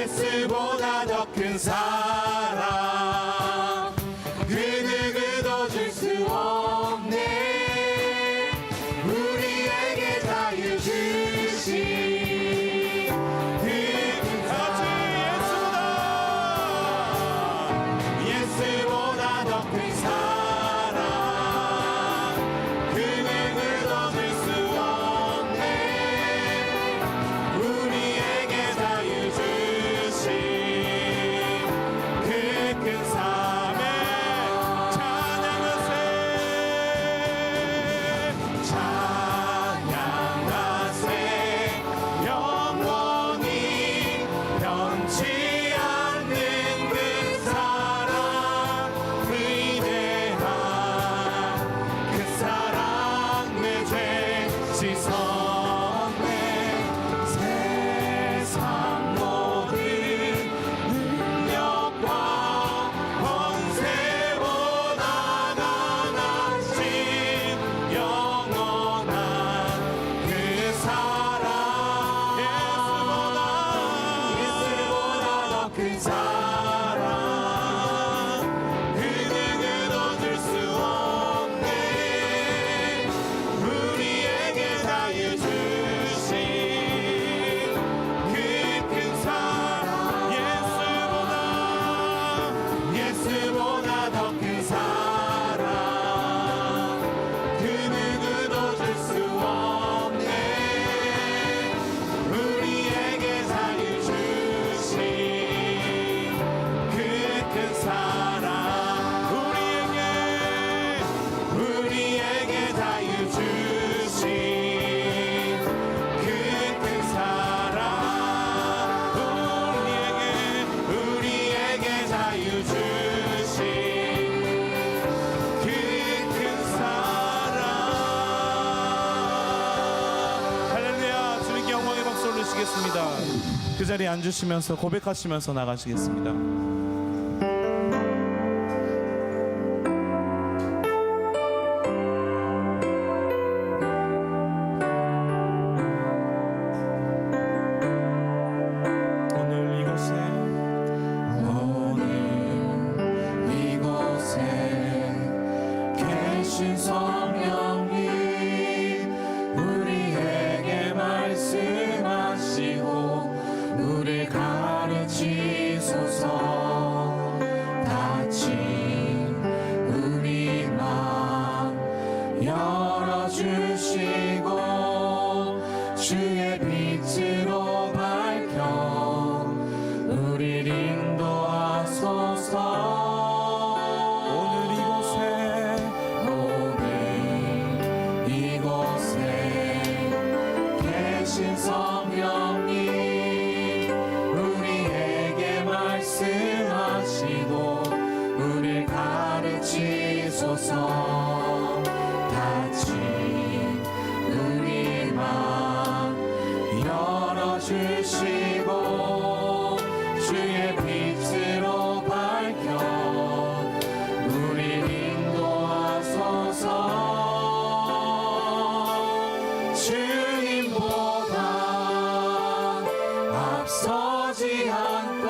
예수보다 더 큰 사랑 그 누구도 줄 수 없네 우리에게 자유 주신 그 같이 예수보다 더 큰 사랑 그 누구도 줄 수 없네 우리에게 자유 주신 그 큰 사랑 찬양하세 영원히 변치 않는 그 사랑 위대한 그 사랑 내 죄 씻었네 세상 모든 능력과 권세보다 강하신 영원한 그 사랑 예수보다 더 큰 사랑 그 누구도 줄 수 없네 우리에게 자유 주신 그 큰 사랑 예수보다 더 큰 사랑 그 누구도 줄 수 없네 우리에게 자유 주신 그 큰 사랑 우리에게 자유 주신 그 큰 사랑 우리에게 자유 주신 그 큰 사랑 할렐루야 주님께 영광의 박수 올리시겠습니다 그 자리에 앉으시면서 고백하시면서 나가시겠습니다 오늘 이곳에 계신 성령님 우리에게 말씀하시고 우리 가르치소서 닫힌 우리 맘 열어주시고 주의 빛으로 밝혀 우리를 인도하소서 오늘 이곳에 계신 성령님 우리에게 말씀하시고 우리를 가르치소서 닫힌 우리 맘 열어주시고 주의 빛으로 밝혀 우리를 인도하소서 주님보다 앞서지 않고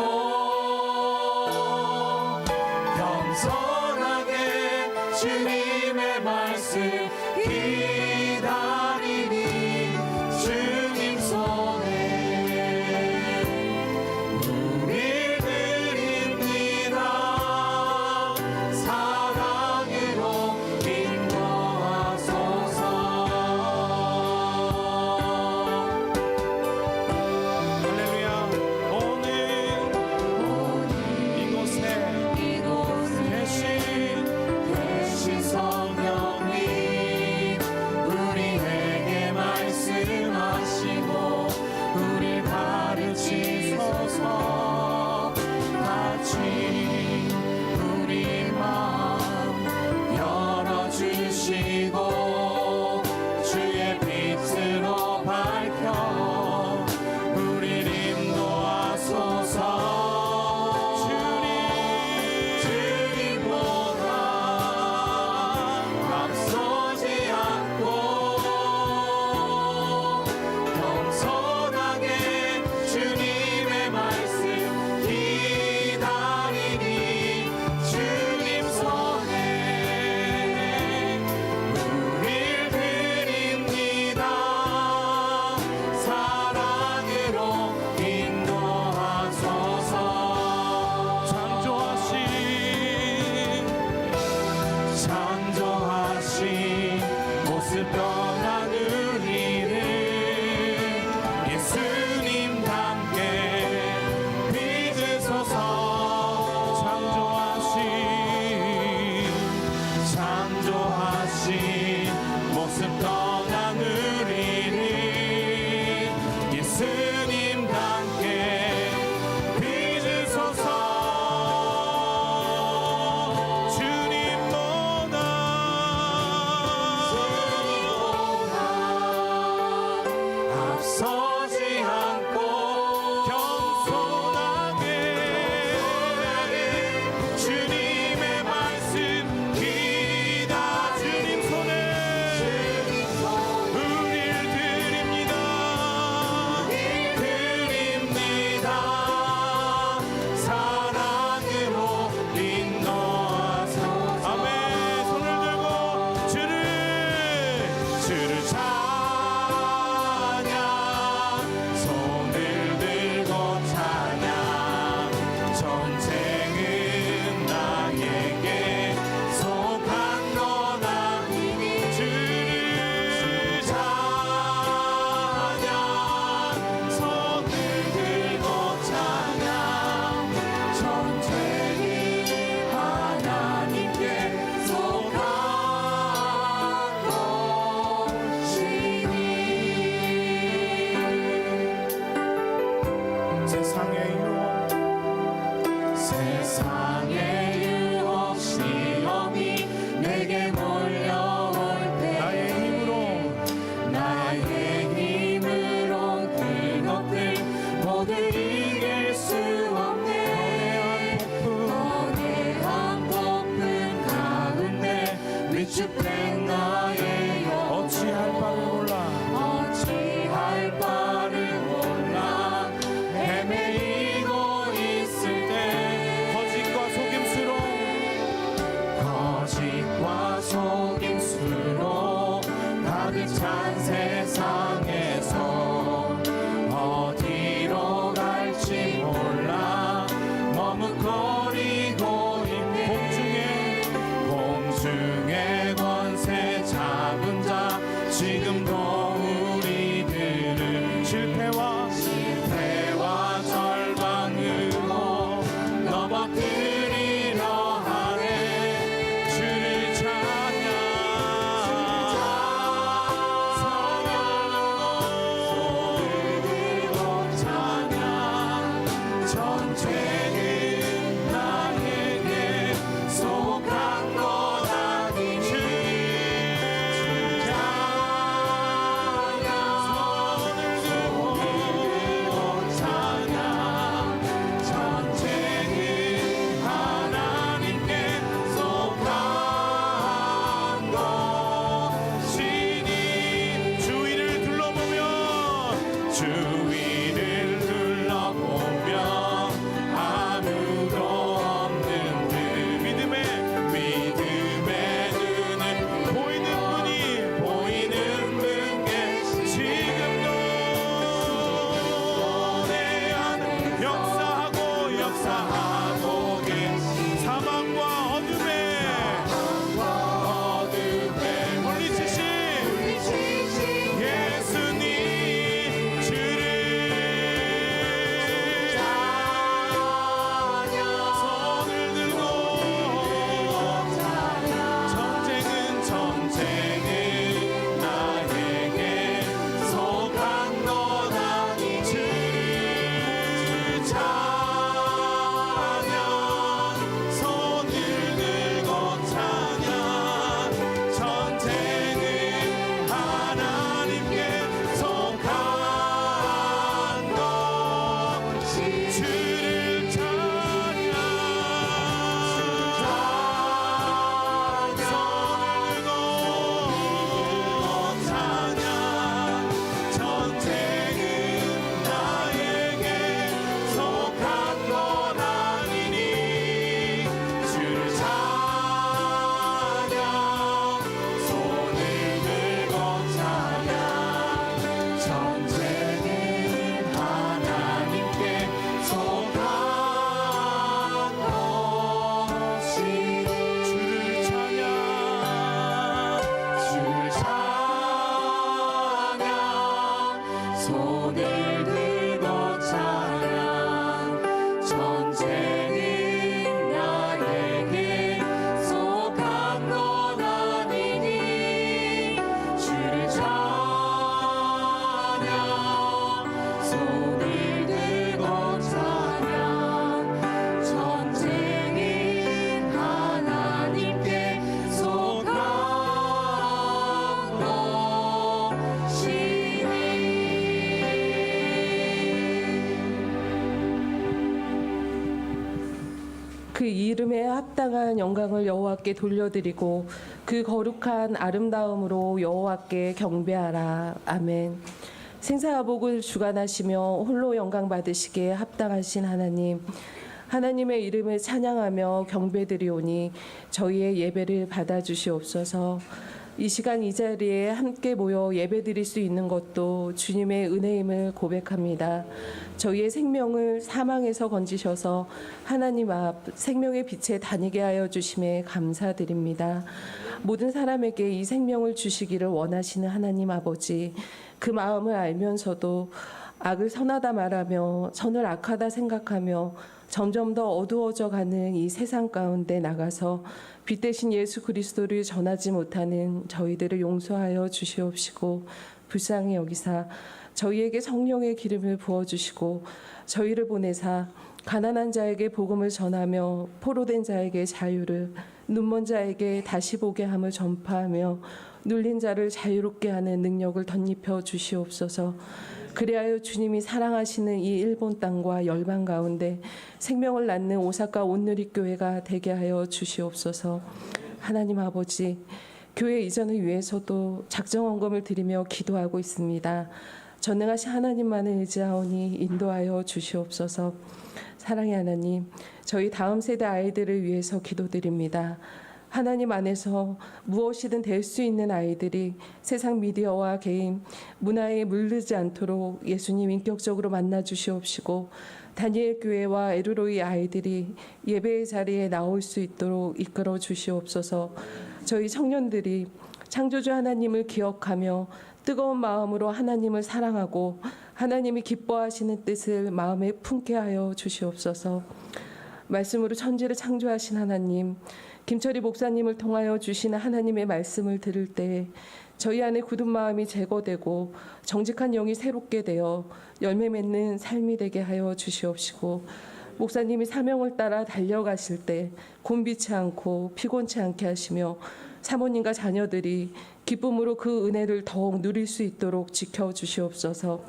겸손하게 주님의 말씀 기다리니 주님 손에 우릴 드립니다 사랑으로 인도하소서 할렐루야 오늘 이곳에 계신 성령님 우리에게 말씀하시고 우리 가르치소서 닫힌 우리 맘 열어주시고 주의 빛으로 밝혀 우리를 인도하소서 주님보다 앞서지 않고 겸손하게 주님의 말씀 세상의 유혹 시험이 내게 몰려올 때 나의 힘으로 그것들 모두 이길 수 없네. 거대한 폭풍 가운데 위축된 나의 영 어찌할 바를 몰라 헤매이고 있을 때 거짓과 속임수로 가득 찬 세상에서 어디로 갈지 몰라 머뭇거리고 있네. 공중의 권세 잡은 자 지금도 우리들을 실패와 절망으로 넘어뜨리려 하네. 주를 찬양 손을 들고 찬양 전쟁은 나에게 속한 것 아니니. 주위를 둘러보며 아무도 없는 듯 믿음의 눈을 보이는 분께 지금도 내 안에 역사하고 계신 사망과 어둠에 물리치신 예수님 손을 들고 전쟁은 나에게 속한 것 아니. 주를 찬양 손을 들고 찬양 전쟁은 하나님께 속한 것이. 주를 찬양 손을 들고 찬양 전쟁은 나에게 속한 것 아니니. 주를 찬양 손을 들고 찬양 전쟁은 하나님께 속한 것이. 주를 찬양 손을 들고 찬양 전쟁은 나에게 속한 것 아니니. 주를 찬양 손을 들고 찬양 전쟁은 하나님께 속한 그 이름에 합당한 영광을 여호와께 돌려드리고 그 거룩한 아름다움으로 여호와께 경배하라. 아멘. 생사와 복을 주관하시며 홀로 영광 받으시기에 합당하신 하나님, 하나님의 이름을 찬양하며 경배드리오니 저희의 예배를 받아주시옵소서. 이 시간 이 자리에 함께 모여 예배드릴 수 있는 것도 주님의 은혜임을 고백합니다. 저희의 생명을 사망에서 건지셔서 하나님 앞 생명의 빛에 다니게 하여 주심에 감사드립니다. 모든 사람에게 이 생명을 주시기를 원하시는 하나님 아버지, 그 마음을 알면서도 악을 선하다 말하며 선을 악하다 생각하며 점점 더 어두워져 가는 이 세상 가운데 나가서 빛 대신 예수 그리스도를 전하지 못하는 저희들을 용서하여 주시옵시고 불쌍히 여기사 저희에게 성령의 기름을 부어주시고 저희를 보내사 가난한 자에게 복음을 전하며 포로된 자에게 자유를, 눈먼 자에게 다시 보게 함을 전파하며 눌린 자를 자유롭게 하는 능력을 덧입혀 주시옵소서. 그리하여 주님이 사랑하시는 이 일본 땅과 열방 가운데 생명을 낳는 오사카 온누리교회가 되게 하여 주시옵소서. 하나님 아버지, 교회 이전을 위해서도 작정헌금을 드리며 기도하고 있습니다. 전능하신 하나님만을 의지하오니 인도하여 주시옵소서. 사랑의 하나님, 저희 다음 세대 아이들을 위해서 기도드립니다. 하나님 안에서 무엇이든 될 수 있는 아이들이 세상 미디어와 개인, 문화에 물들지 않도록 예수님 인격적으로 만나 주시옵시고, 다니엘 교회와 에르로이 아이들이 예배의 자리에 나올 수 있도록 이끌어 주시옵소서. 저희 청년들이 창조주 하나님을 기억하며 뜨거운 마음으로 하나님을 사랑하고 하나님이 기뻐하시는 뜻을 마음에 품게 하여 주시옵소서. 말씀으로 천지를 창조하신 하나님, 김철희 목사님을 통하여 주시는 하나님의 말씀을 들을 때 저희 안에 굳은 마음이 제거되고 정직한 영이 새롭게 되어 열매 맺는 삶이 되게 하여 주시옵시고, 목사님이 사명을 따라 달려가실 때 곤비치 않고 피곤치 않게 하시며 사모님과 자녀들이 기쁨으로 그 은혜를 더욱 누릴 수 있도록 지켜주시옵소서.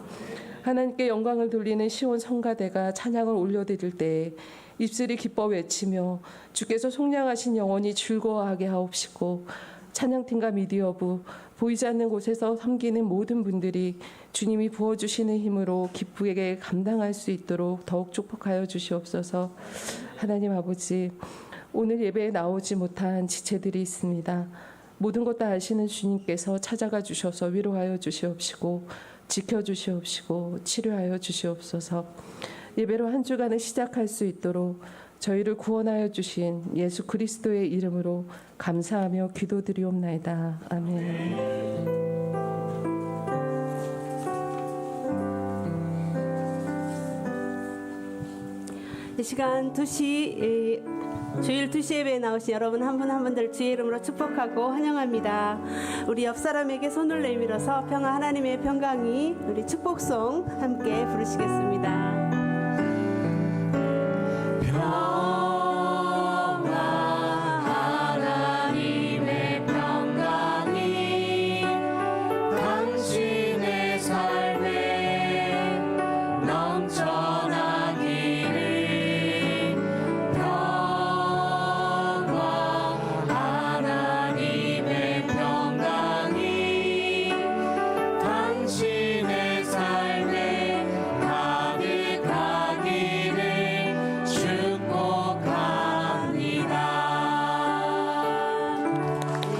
하나님께 영광을 돌리는 시온 성가대가 찬양을 올려드릴 때에 입술이 기뻐 외치며 주께서 속량하신 영혼이 즐거워하게 하옵시고, 찬양팀과 미디어부, 보이지 않는 곳에서 섬기는 모든 분들이 주님이 부어주시는 힘으로 기쁘게 감당할 수 있도록 더욱 축복하여 주시옵소서. 하나님 아버지, 오늘 예배에 나오지 못한 지체들이 있습니다. 모든 것 다 아시는 주님께서 찾아가 주셔서 위로하여 주시옵시고 지켜주시옵시고 치료하여 주시옵소서. 예배로 한 주간을 시작할 수 있도록 저희를 구원하여 주신 예수 그리스도의 이름으로 감사하며 기도드리옵나이다. 아멘. 이 시간 2시 주일 2시 예배에 나오신 여러분 한 분 한 분들 주의 이름으로 축복하고 환영합니다. 우리 옆 사람에게 손을 내밀어서 평화 하나님의 평강이 우리 축복송 함께 부르시겠습니다. 하나님의 평강이 당신의 삶에 넘쳐나기를. 하나님의 평강이 당신의 삶에 가득하기를 축복합니다.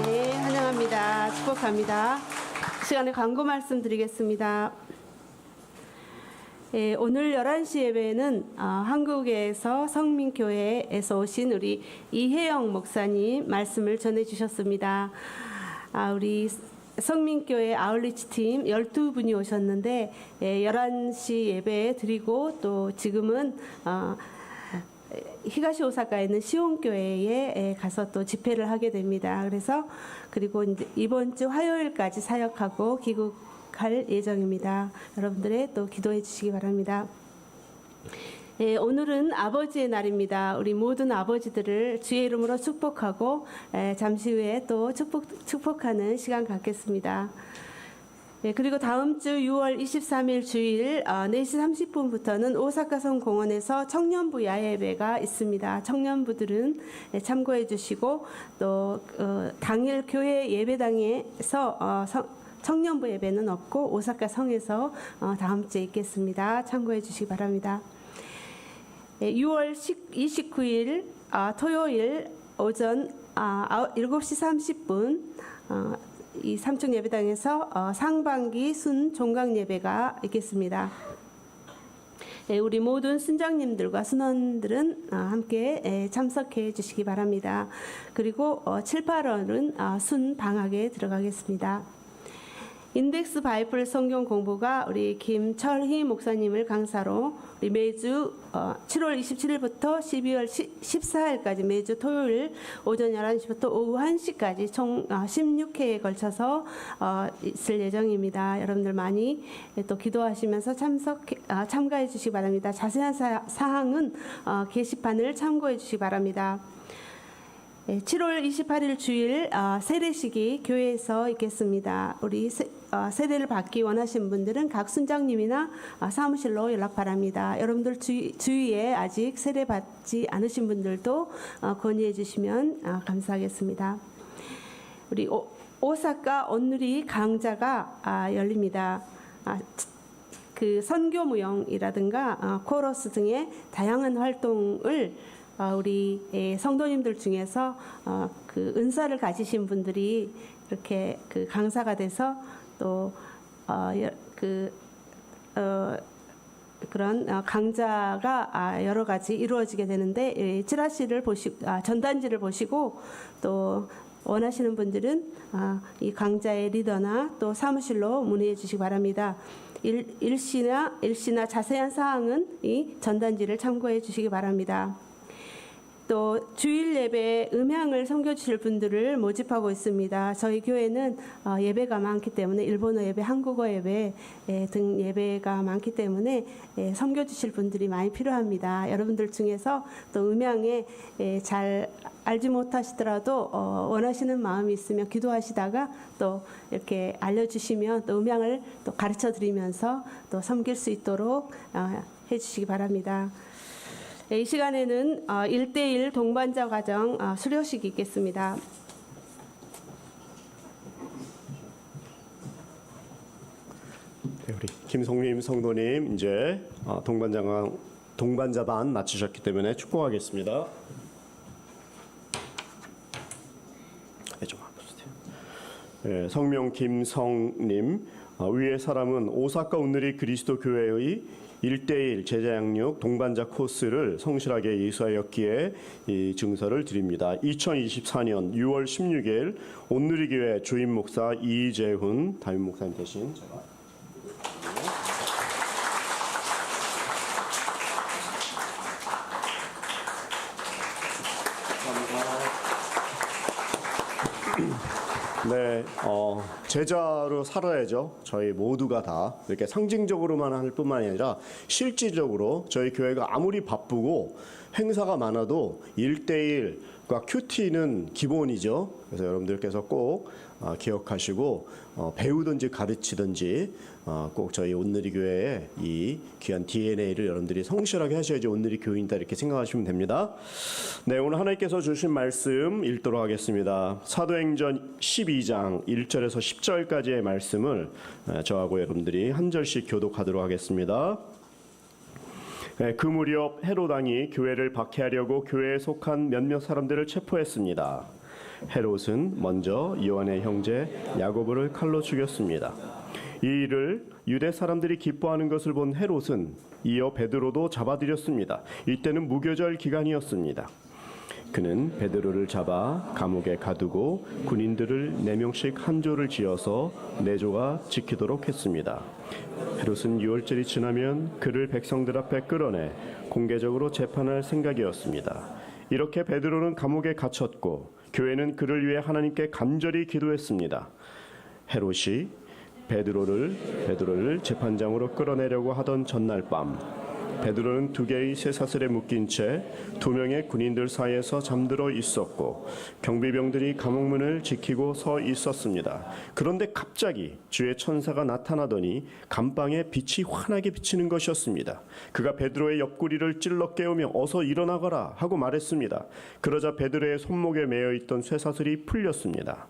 네, 환영합니다. 축복합니다. 시간에 광고 말씀드리겠습니다. 오늘 11시 예배는 한국에서 성민교회에서 오신 우리 이혜영 목사님 말씀을 전해주셨습니다. 우리 성민교회 아울리치 팀 12분이 오셨는데 11시 예배 드리고 또 지금은 히가시 오사카에 있는 시온교회에 가서 또 집회를 하게 됩니다. 그리고 이제 이번 주 화요일까지 사역하고 귀국할 예정입니다. 여러분들의 또 기도해 주시기 바랍니다. 오늘은 아버지의 날입니다. 우리 모든 아버지들을 주의 이름으로 축복하고 잠시 후에 또 축복하는 시간 갖겠습니다. 그리고 다음 주 6월 23일 주일 4시 30분부터는 오사카 성공원에서 청년부 야예배가 있습니다. 청년부들은 참고해 주시고 또 당일 교회 예배당에서 청년부 예배는 없고 오사카 성에서 다음 주에 있겠습니다. 참고해 주시기 바랍니다. 6월 29일 토요일 오전 7시 30분 이 삼층 예배당에서 상반기 순 종강 예배가 있겠습니다. 우리 모든 순장님들과 순원들은 함께 참석해 주시기 바랍니다. 그리고 7, 8월은 순 방학에 들어가겠습니다. 인덱스 바이블 성경 공부가 우리 김철희 목사님을 강사로 우리 매주 7월 27일부터 12월 14일까지 매주 토요일 오전 11시부터 오후 1시까지 총 16회에 걸쳐서 있을 예정입니다. 여러분들 많이 또 기도하시면서 참가해 주시기 바랍니다. 자세한 사항은 게시판을 참고해 주시기 바랍니다. 7월 28일 주일 세례식이 교회에서 있겠습니다. 우리 세례를 받기 원하시는 분들은 각 순장님이나 사무실로 연락 바랍니다. 여러분들 주위에 아직 세례 받지 않으신 분들도 건의해 주시면 감사하겠습니다. 우리 오사카 온누리 강좌가 열립니다. 그 선교 무용이라든가 코러스 등의 다양한 활동을 우리 성도님들 중에서 그 은사를 가지신 분들이 이렇게 그 강사가 돼서 또 그런 강좌가 여러 가지 이루어지게 되는데 찌라시를 전단지를 보시고 또 원하시는 분들은 이 강좌의 리더나 또 사무실로 문의해 주시기 바랍니다. 일시나 자세한 사항은 이 전단지를 참고해 주시기 바랍니다. 또 주일 예배 음향을 섬겨주실 분들을 모집하고 있습니다. 저희 교회는 예배가 많기 때문에 일본어 예배, 한국어 예배 등 예배가 많기 때문에 섬겨주실 분들이 많이 필요합니다. 여러분들 중에서 또 음향에 잘 알지 못하시더라도 원하시는 마음이 있으면 기도하시다가 또 이렇게 알려주시면 또 음향을 또 가르쳐 드리면서 또 섬길 수 있도록 해주시기 바랍니다. 이 시간에는 1대1 동반자 과정 수료식이 있겠습니다. 네, 우리 김성림 성도님 이제 동반자반 마치셨기 때문에 축복하겠습니다. 네, 좀 와보세요. 네, 성명 김성님, 위의 사람은 오사카 온누리 그리스도 교회의 1대1 제자 양육 동반자 코스를 성실하게 이수하였기에 이 증서를 드립니다. 2024년 6월 16일 온누리교회 주임 목사 이재훈 담임 목사님 대신 제가 네, 제자로 살아야죠. 저희 모두가 다 이렇게 상징적으로만 할 뿐만 아니라 실질적으로 저희 교회가 아무리 바쁘고 행사가 많아도 1대1과 큐티는 기본이죠. 그래서 여러분들께서 꼭 기억하시고 배우든지 가르치든지 꼭 저희 온누리 교회의 이 귀한 DNA를 여러분들이 성실하게 하셔야지 온누리 교인이다 이렇게 생각하시면 됩니다. 네, 오늘 하나님께서 주신 말씀 읽도록 하겠습니다. 사도행전 12장 1절에서 10절까지의 말씀을 저하고 여러분들이 한 절씩 교독하도록 하겠습니다. 그 무렵 헤롯 왕이 교회를 박해하려고 교회에 속한 몇몇 사람들을 체포했습니다. 헤롯은 먼저 요한의 형제 야고보를 칼로 죽였습니다. 이 일을 유대 사람들이 기뻐하는 것을 본 헤롯은 이어 베드로도 잡아들였습니다. 이때는 무교절 기간이었습니다. 그는 베드로를 잡아 감옥에 가두고 군인들을 4명씩 한 조를 지어서 4조가 지키도록 했습니다. 헤롯은 6월절이 지나면 그를 백성들 앞에 끌어내 공개적으로 재판할 생각이었습니다. 이렇게 베드로는 감옥에 갇혔고 교회는 그를 위해 하나님께 간절히 기도했습니다. 헤롯이 베드로를 재판장으로 끌어내려고 하던 전날 밤 베드로는 2개의 쇠사슬에 묶인 채 2명의 군인들 사이에서 잠들어 있었고 경비병들이 감옥문을 지키고 서 있었습니다. 그런데 갑자기 주의 천사가 나타나더니 감방에 빛이 환하게 비치는 것이었습니다. 그가 베드로의 옆구리를 찔러 깨우며 어서 일어나거라 하고 말했습니다. 그러자 베드로의 손목에 매어 있던 쇠사슬이 풀렸습니다.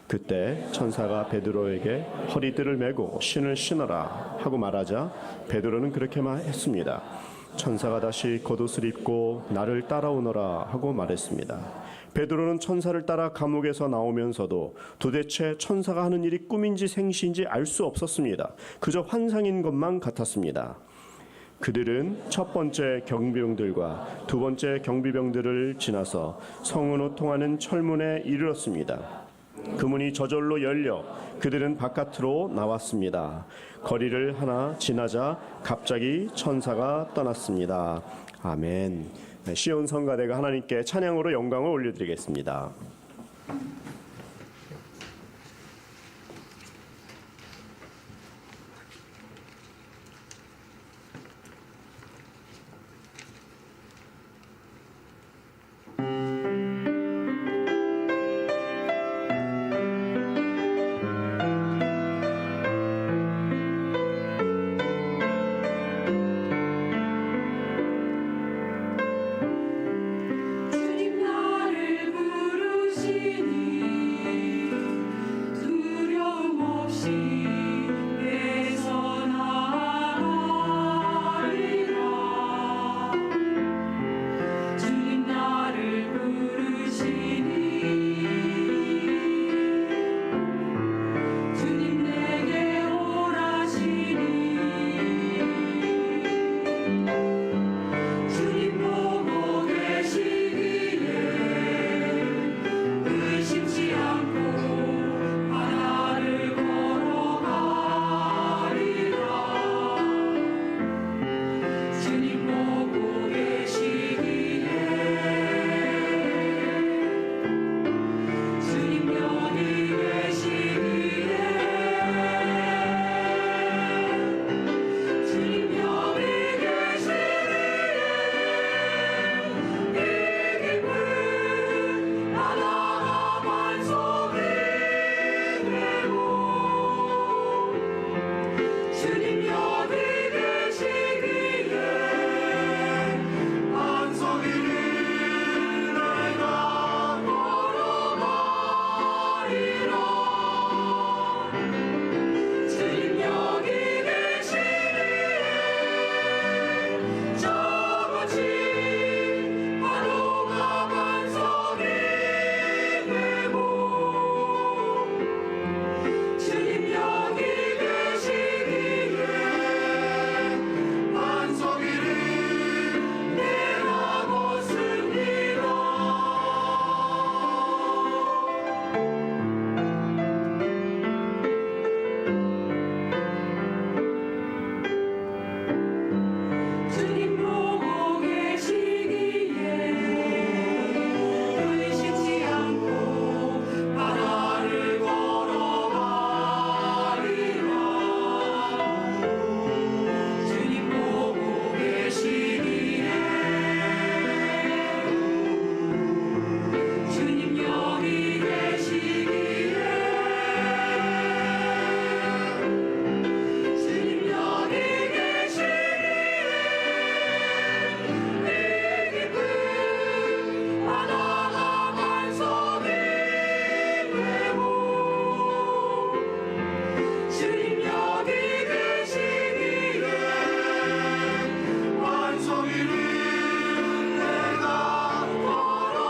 그때 천사가 베드로에게 허리띠를 메고 신을 신어라 하고 말하자 베드로는 그렇게 말했습니다. 천사가 다시 겉옷을 입고 나를 따라오너라 하고 말했습니다. 베드로는 천사를 따라 감옥에서 나오면서도 도대체 천사가 하는 일이 꿈인지 생시인지 알 수 없었습니다. 그저 환상인 것만 같았습니다. 그들은 첫 번째 경비병들과 두 번째 경비병들을 지나서 성으로 통하는 철문에 이르렀습니다. 그 문이 저절로 열려 그들은 바깥으로 나왔습니다. 거리를 하나 지나자 갑자기 천사가 떠났습니다. 아멘. 시온 성가대가 하나님께 찬양으로 영광을 올려드리겠습니다. 주님 나를 부르시니 두려움 없이 내서 나아가리라. 주님 나를 부르시니 주님 내게 오라시니 주님 보고 계시기에 의심치 않고 바다를 걸어가리라. 주님 보고 계시기에 주님 여기 계시기에 주님 여기 계시기에 이 기쁨 바다가 반석이 되고 주님 여기 계시기에 반석이 내가 걸어가리라. 주님 여기 계시기에 저같이 파도가 반석이 되고 주님 여기 계시기에 반석이를 내가 벗습니다. 주님 보고 계시기에 의심치 않고 바다를 걸어가리라. 주님 보고 계시기에 주님 여기 계시기에 주님 여기 계시기에 이 기쁨 바다가 반석이 되고 주님 여기 계시기에 반석이를 내가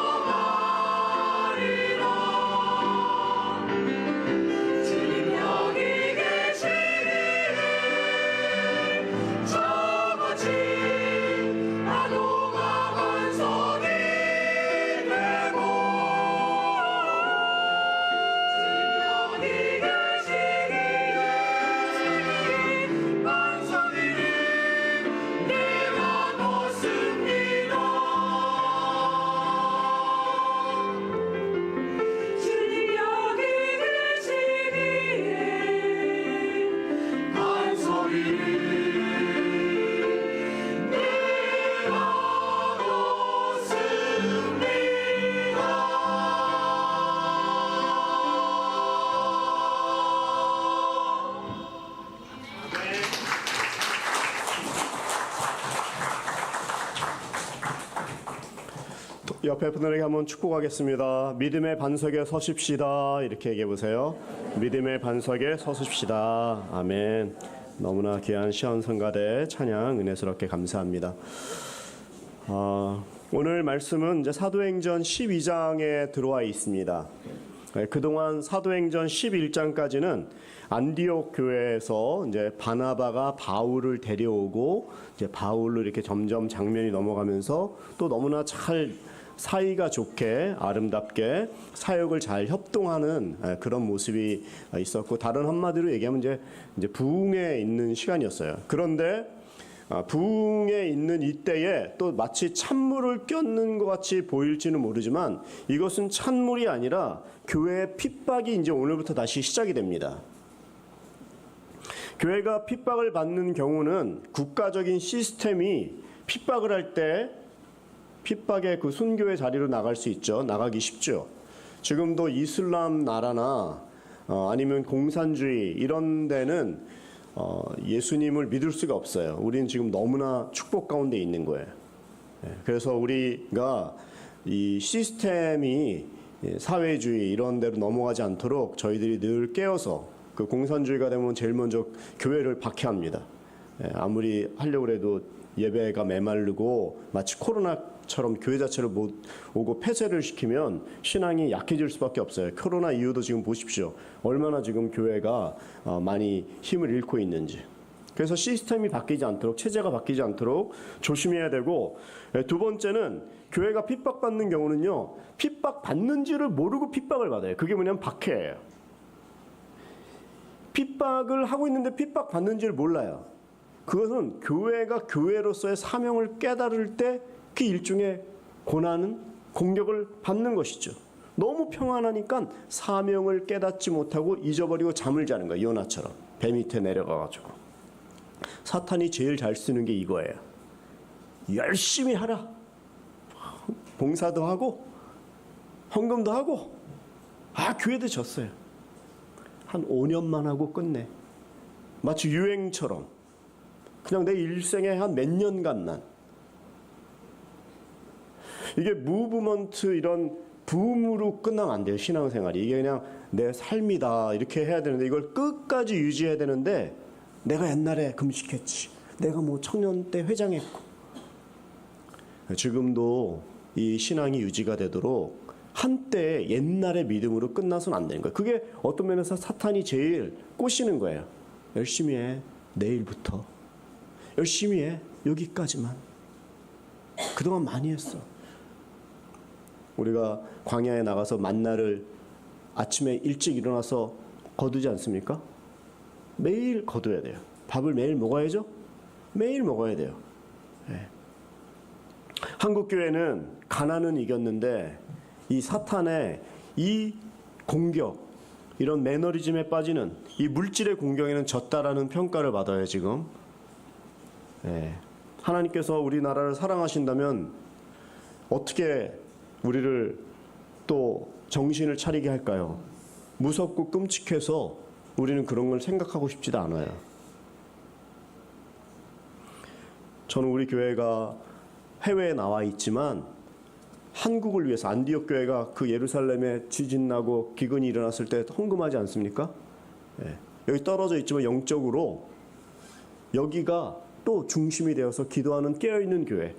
걸어가리라. 주님 여기 계시기에 저같이 파도가 반석이 되고 주님 여기 계시기에 반석이를 내가 벗습니다. 주님 여기 계시기에 반석이를 내가 벗습니다. 옆에 분들에게 한번 축복하겠습니다. 믿음의 반석에 서십시다. 이렇게 얘기해 보세요. 믿음의 반석에 서십시다. 아멘. 너무나 귀한 시온 성가대 찬양 은혜스럽게 감사합니다. 오늘 말씀은 이제 사도행전 12장에 들어와 있습니다. 그동안 사도행전 11장까지는 안디옥 교회에서 이제 바나바가 바울을 데려오고 이제 바울로 이렇게 점점 장면이 넘어가면서 또 너무나 잘 사이가 좋게 아름답게 사역을 잘 협동하는 그런 모습이 있었고, 다른 한마디로 얘기하면 이제 부흥에 있는 시간이었어요. 그런데 부흥에 있는 이때에 또 마치 찬물을 꼈는 것 같이 보일지는 모르지만 이것은 찬물이 아니라 교회의 핍박이 이제 오늘부터 다시 시작이 됩니다. 교회가 핍박을 받는 경우는 국가적인 시스템이 핍박을 할 때 핍박의 그 순교의 자리로 나갈 수 있죠. 나가기 쉽죠. 지금도 이슬람 나라나 아니면 공산주의 이런 데는 예수님을 믿을 수가 없어요. 우리는 지금 너무나 축복 가운데 있는 거예요. 그래서 우리가 이 시스템이 사회주의 이런 데로 넘어가지 않도록 저희들이 늘 깨어서, 그 공산주의가 되면 제일 먼저 교회를 박해합니다. 아무리 하려고 해도 예배가 메마르고 마치 코로나처럼 교회 자체를 못 오고 폐쇄를 시키면 신앙이 약해질 수밖에 없어요. 코로나 이후도 지금 보십시오. 얼마나 지금 교회가 많이 힘을 잃고 있는지. 그래서 시스템이 바뀌지 않도록, 체제가 바뀌지 않도록 조심해야 되고, 두 번째는 교회가 핍박받는 경우는요, 핍박받는지를 모르고 핍박을 받아요. 그게 뭐냐면 박해예요. 핍박을 하고 있는데 핍박받는지를 몰라요. 그것은 교회가 교회로서의 사명을 깨달을 때 그 일종의 고난은, 공격을 받는 것이죠. 너무 평안하니까 사명을 깨닫지 못하고 잊어버리고 잠을 자는 거예요. 요나처럼 배 밑에 내려가가지고. 사탄이 제일 잘 쓰는 게 이거예요. 열심히 하라. 봉사도 하고 헌금도 하고. 교회도 졌어요. 한 5년만 하고 끝내. 마치 유행처럼 그냥 내 일생에 한 몇 년간만. 이게 무브먼트 이런 붐으로 끝나면 안 돼요. 신앙생활이 이게 그냥 내 삶이다 이렇게 해야 되는데, 이걸 끝까지 유지해야 되는데, 내가 옛날에 금식했지, 내가 뭐 청년 때 회장했고. 지금도 이 신앙이 유지가 되도록 한때 옛날의 믿음으로 끝나서는 안 되는 거예요. 그게 어떤 면에서 사탄이 제일 꼬시는 거예요. 열심히 해, 내일부터. 열심히 해, 여기까지만. 그동안 많이 했어. 우리가 광야에 나가서 만나를 아침에 일찍 일어나서 거두지 않습니까? 매일 거둬야 돼요. 밥을 매일 먹어야죠? 매일 먹어야 돼요. 네. 한국 교회는 가난은 이겼는데 이 사탄의 이 공격, 이런 매너리즘에 빠지는 이 물질의 공격에는 졌다라는 평가를 받아요, 지금. 네. 하나님께서 우리나라를 사랑하신다면 어떻게 우리를 또 정신을 차리게 할까요? 무섭고 끔찍해서 우리는 그런 걸 생각하고 싶지도 않아요. 저는 우리 교회가 해외에 나와 있지만 한국을 위해서, 안디옥 교회가 그 예루살렘에 지진 나고 기근이 일어났을 때 헌금하지 않습니까? 네. 여기 떨어져 있지만 영적으로 여기가 또 중심이 되어서 기도하는 깨어있는 교회,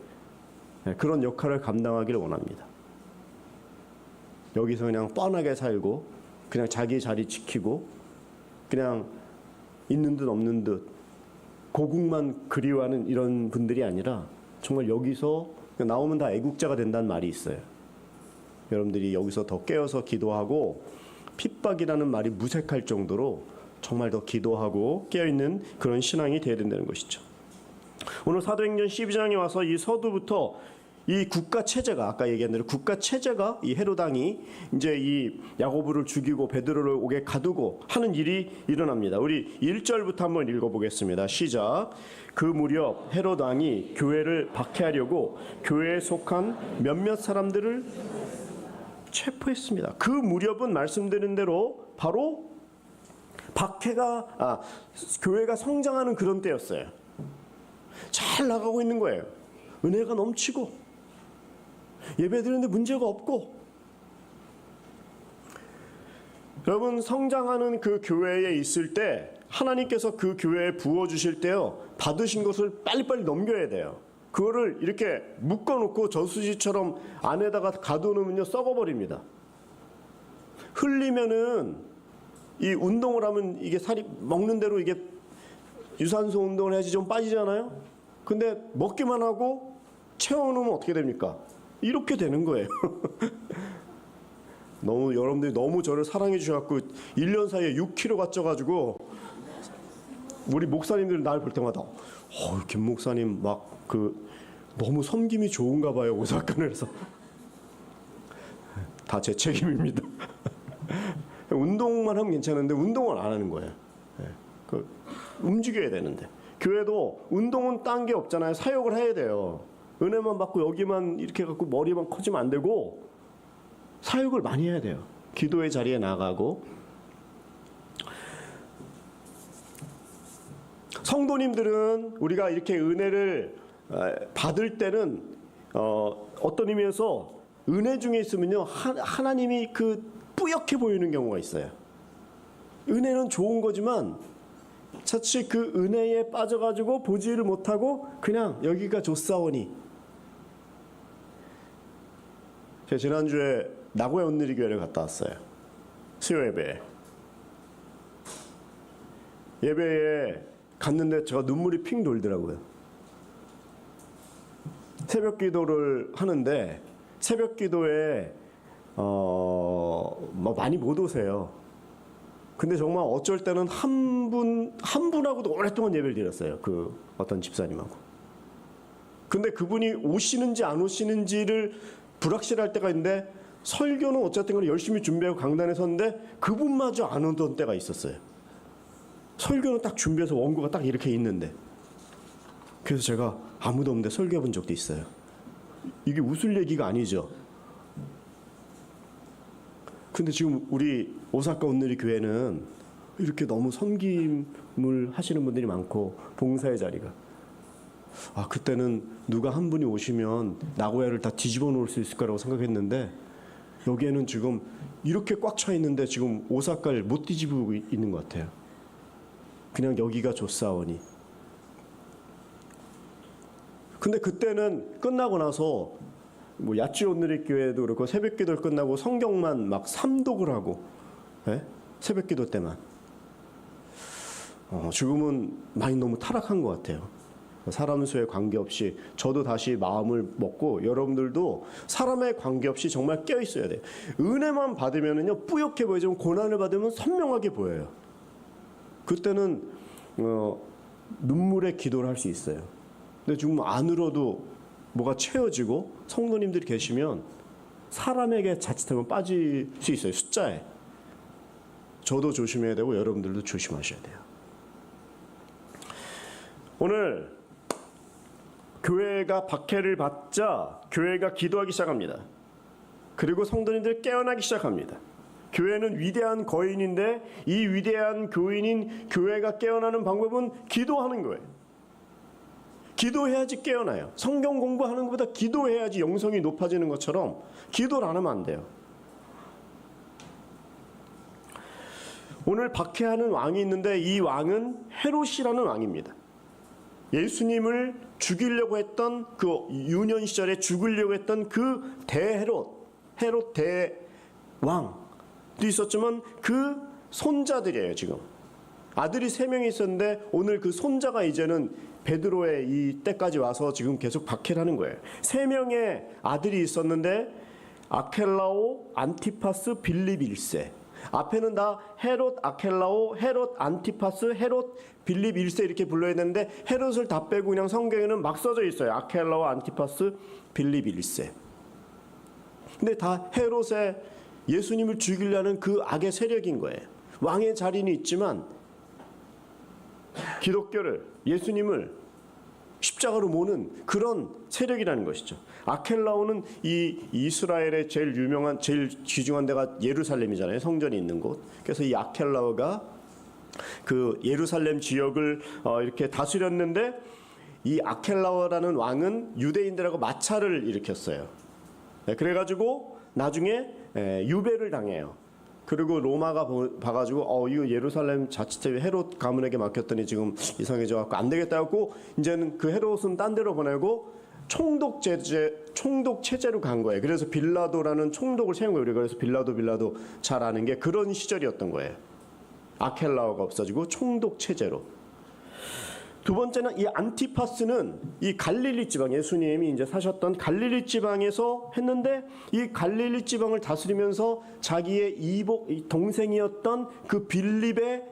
네. 그런 역할을 감당하기를 원합니다. 여기서 그냥 뻔하게 살고 그냥 자기 자리 지키고 그냥 있는 듯 없는 듯 고국만 그리워하는 이런 분들이 아니라, 정말 여기서 나오면 다 애국자가 된다는 말이 있어요. 여러분들이 여기서 더 깨어서 기도하고 핍박이라는 말이 무색할 정도로 정말 더 기도하고 깨어있는 그런 신앙이 되어야 된다는 것이죠. 오늘 사도행전 12장에 와서 이 서두부터 이 국가 체제가, 아까 얘기한 대로 국가 체제가, 이 헤로당이 이제 이 야고보를 죽이고 베드로를 옥에 가두고 하는 일이 일어납니다. 우리 1절부터 한번 읽어보겠습니다. 시작. 그 무렵 헤로당이 교회를 박해하려고 교회에 속한 몇몇 사람들을 체포했습니다. 그 무렵은 말씀드린 대로 바로 박해가 교회가 성장하는 그런 때였어요. 잘 나가고 있는 거예요. 은혜가 넘치고 예배드리는데 문제가 없고. 여러분, 성장하는 그 교회에 있을 때 하나님께서 그 교회에 부어주실 때요, 받으신 것을 빨리빨리 넘겨야 돼요. 그거를 이렇게 묶어놓고 저수지처럼 안에다가 가둬놓으면요 썩어버립니다. 흘리면은, 이 운동을 하면 이게 살이 먹는 대로 이게 유산소 운동을 해야지 좀 빠지잖아요. 근데 먹기만 하고 채워놓으면 어떻게 됩니까? 이렇게 되는 거예요. 너무 여러분들이 너무 저를 사랑해 주셔갖고 1년 사이에 6kg가 쪄가지고 우리 목사님들 날 볼 때마다 김 목사님 막 너무 섬김이 좋은가 봐요 오사카에서. 다 제 책임입니다. 운동만 하면 괜찮은데 운동을 안 하는 거예요. 움직여야 되는데 교회도 운동은 딴 게 없잖아요. 사역을 해야 돼요. 은혜만 받고 여기만 이렇게 갖고 머리만 커지면 안 되고 사역을 많이 해야 돼요. 기도의 자리에 나가고. 성도님들은 우리가 이렇게 은혜를 받을 때는 어떤 의미에서 은혜 중에 있으면요 하나님이 뿌옇게 보이는 경우가 있어요. 은혜는 좋은 거지만 자칫 그 은혜에 빠져가지고 보지를 못하고 그냥 여기가 좋사오니. 제가 지난주에 나고야 온누리 교회를 갔다 왔어요. 수요 예배에. 예배에 갔는데 제가 눈물이 핑 돌더라고요. 새벽 기도를 하는데 새벽 기도에 많이 못 오세요. 근데 정말 어쩔 때는 한 분하고도 오랫동안 예배를 드렸어요. 그 어떤 집사님하고. 근데 그분이 오시는지 안 오시는지를 불확실할 때가 있는데 설교는 어쨌든 간에 열심히 준비하고 강단에 섰는데 그분마저 안 오던 때가 있었어요. 설교는 딱 준비해서 원고가 딱 이렇게 있는데. 그래서 제가 아무도 없는데 설교해 본 적도 있어요. 이게 웃을 얘기가 아니죠. 근데 지금 우리 오사카 온누리 교회는 이렇게 너무 섬김을 하시는 분들이 많고 봉사의 자리가. 그때는 누가 한 분이 오시면 나고야를 다 뒤집어 놓을 수 있을 거라고 생각했는데 여기에는 지금 이렇게 꽉 차 있는데 지금 오사카를 못 뒤집고 있는 것 같아요. 그냥 여기가 좋사오니. 근데 그때는 끝나고 나서 야치 온누리 교회도 그렇고 새벽기도 끝나고 성경만 막 삼독을 하고 새벽기도 때만. 지금은 많이 너무 타락한 것 같아요. 사람 수에 관계없이 저도 다시 마음을 먹고 여러분들도 사람에 관계없이 정말 깨어 있어야 돼요. 은혜만 받으면은요 뿌옇게 보이지만 고난을 받으면 선명하게 보여요. 그때는 눈물의 기도를 할 수 있어요. 근데 지금 안으로도 뭐가 채워지고 성도님들이 계시면 사람에게 자칫하면 빠질 수 있어요. 숫자에. 저도 조심해야 되고 여러분들도 조심하셔야 돼요. 오늘 교회가 박해를 받자 교회가 기도하기 시작합니다. 그리고 성도님들 깨어나기 시작합니다. 교회는 위대한 거인인데 이 위대한 교인인 교회가 깨어나는 방법은 기도하는 거예요. 기도해야지 깨어나요. 성경 공부하는 것보다 기도해야지 영성이 높아지는 것처럼 기도를 안 하면 안 돼요. 오늘 박해하는 왕이 있는데 이 왕은 헤롯이라는 왕입니다. 예수님을 죽이려고 했던 그 유년 시절에 죽이려고 했던 그 헤롯 대왕도 있었지만 그 손자들이에요. 지금 아들이 3명이 있었는데 오늘 그 손자가 이제는 베드로의 이 때까지 와서 지금 계속 박해를 하는 거예요. 3명의 아들이 있었는데 아켈라오, 안티파스, 빌립 1세. 앞에는 다 헤롯 아켈라오, 헤롯 안티파스, 헤롯 빌립 1세 이렇게 불러야 되는데 헤롯을 다 빼고 그냥 성경에는 막 써져 있어요. 아켈라오, 안티파스, 빌립 1세. 근데 다 헤롯의 예수님을 죽이려는 그 악의 세력인 거예요. 왕의 자리는 있지만 기독교를, 예수님을 십자가로 모는 그런 세력이라는 것이죠. 아켈라오는 이 이스라엘의 제일 유명한, 제일 귀중한 데가 예루살렘이잖아요. 성전이 있는 곳. 그래서 이 아켈라오가 그 예루살렘 지역을 이렇게 다스렸는데 이 아켈라오라는 왕은 유대인들하고 마찰을 일으켰어요. 그래가지고 나중에 유배를 당해요. 그리고 로마가 봐가지고 이거 예루살렘 자치체 헤롯 가문에게 맡겼더니 지금 이상해져 갖고 안 되겠다 갖고 이제는 그 헤롯은 딴 데로 보내고 총독 체제로 간 거예요. 그래서 빌라도라는 총독을 세운 거예요. 그래서 빌라도 잘 아는 게 그런 시절이었던 거예요. 아켈라오가 없어지고 총독 체제로. 두 번째는 이 안티파스는 이 갈릴리 지방, 예수님이 이제 사셨던 갈릴리 지방에서 했는데 이 갈릴리 지방을 다스리면서 자기의 이복 동생이었던 그 빌립의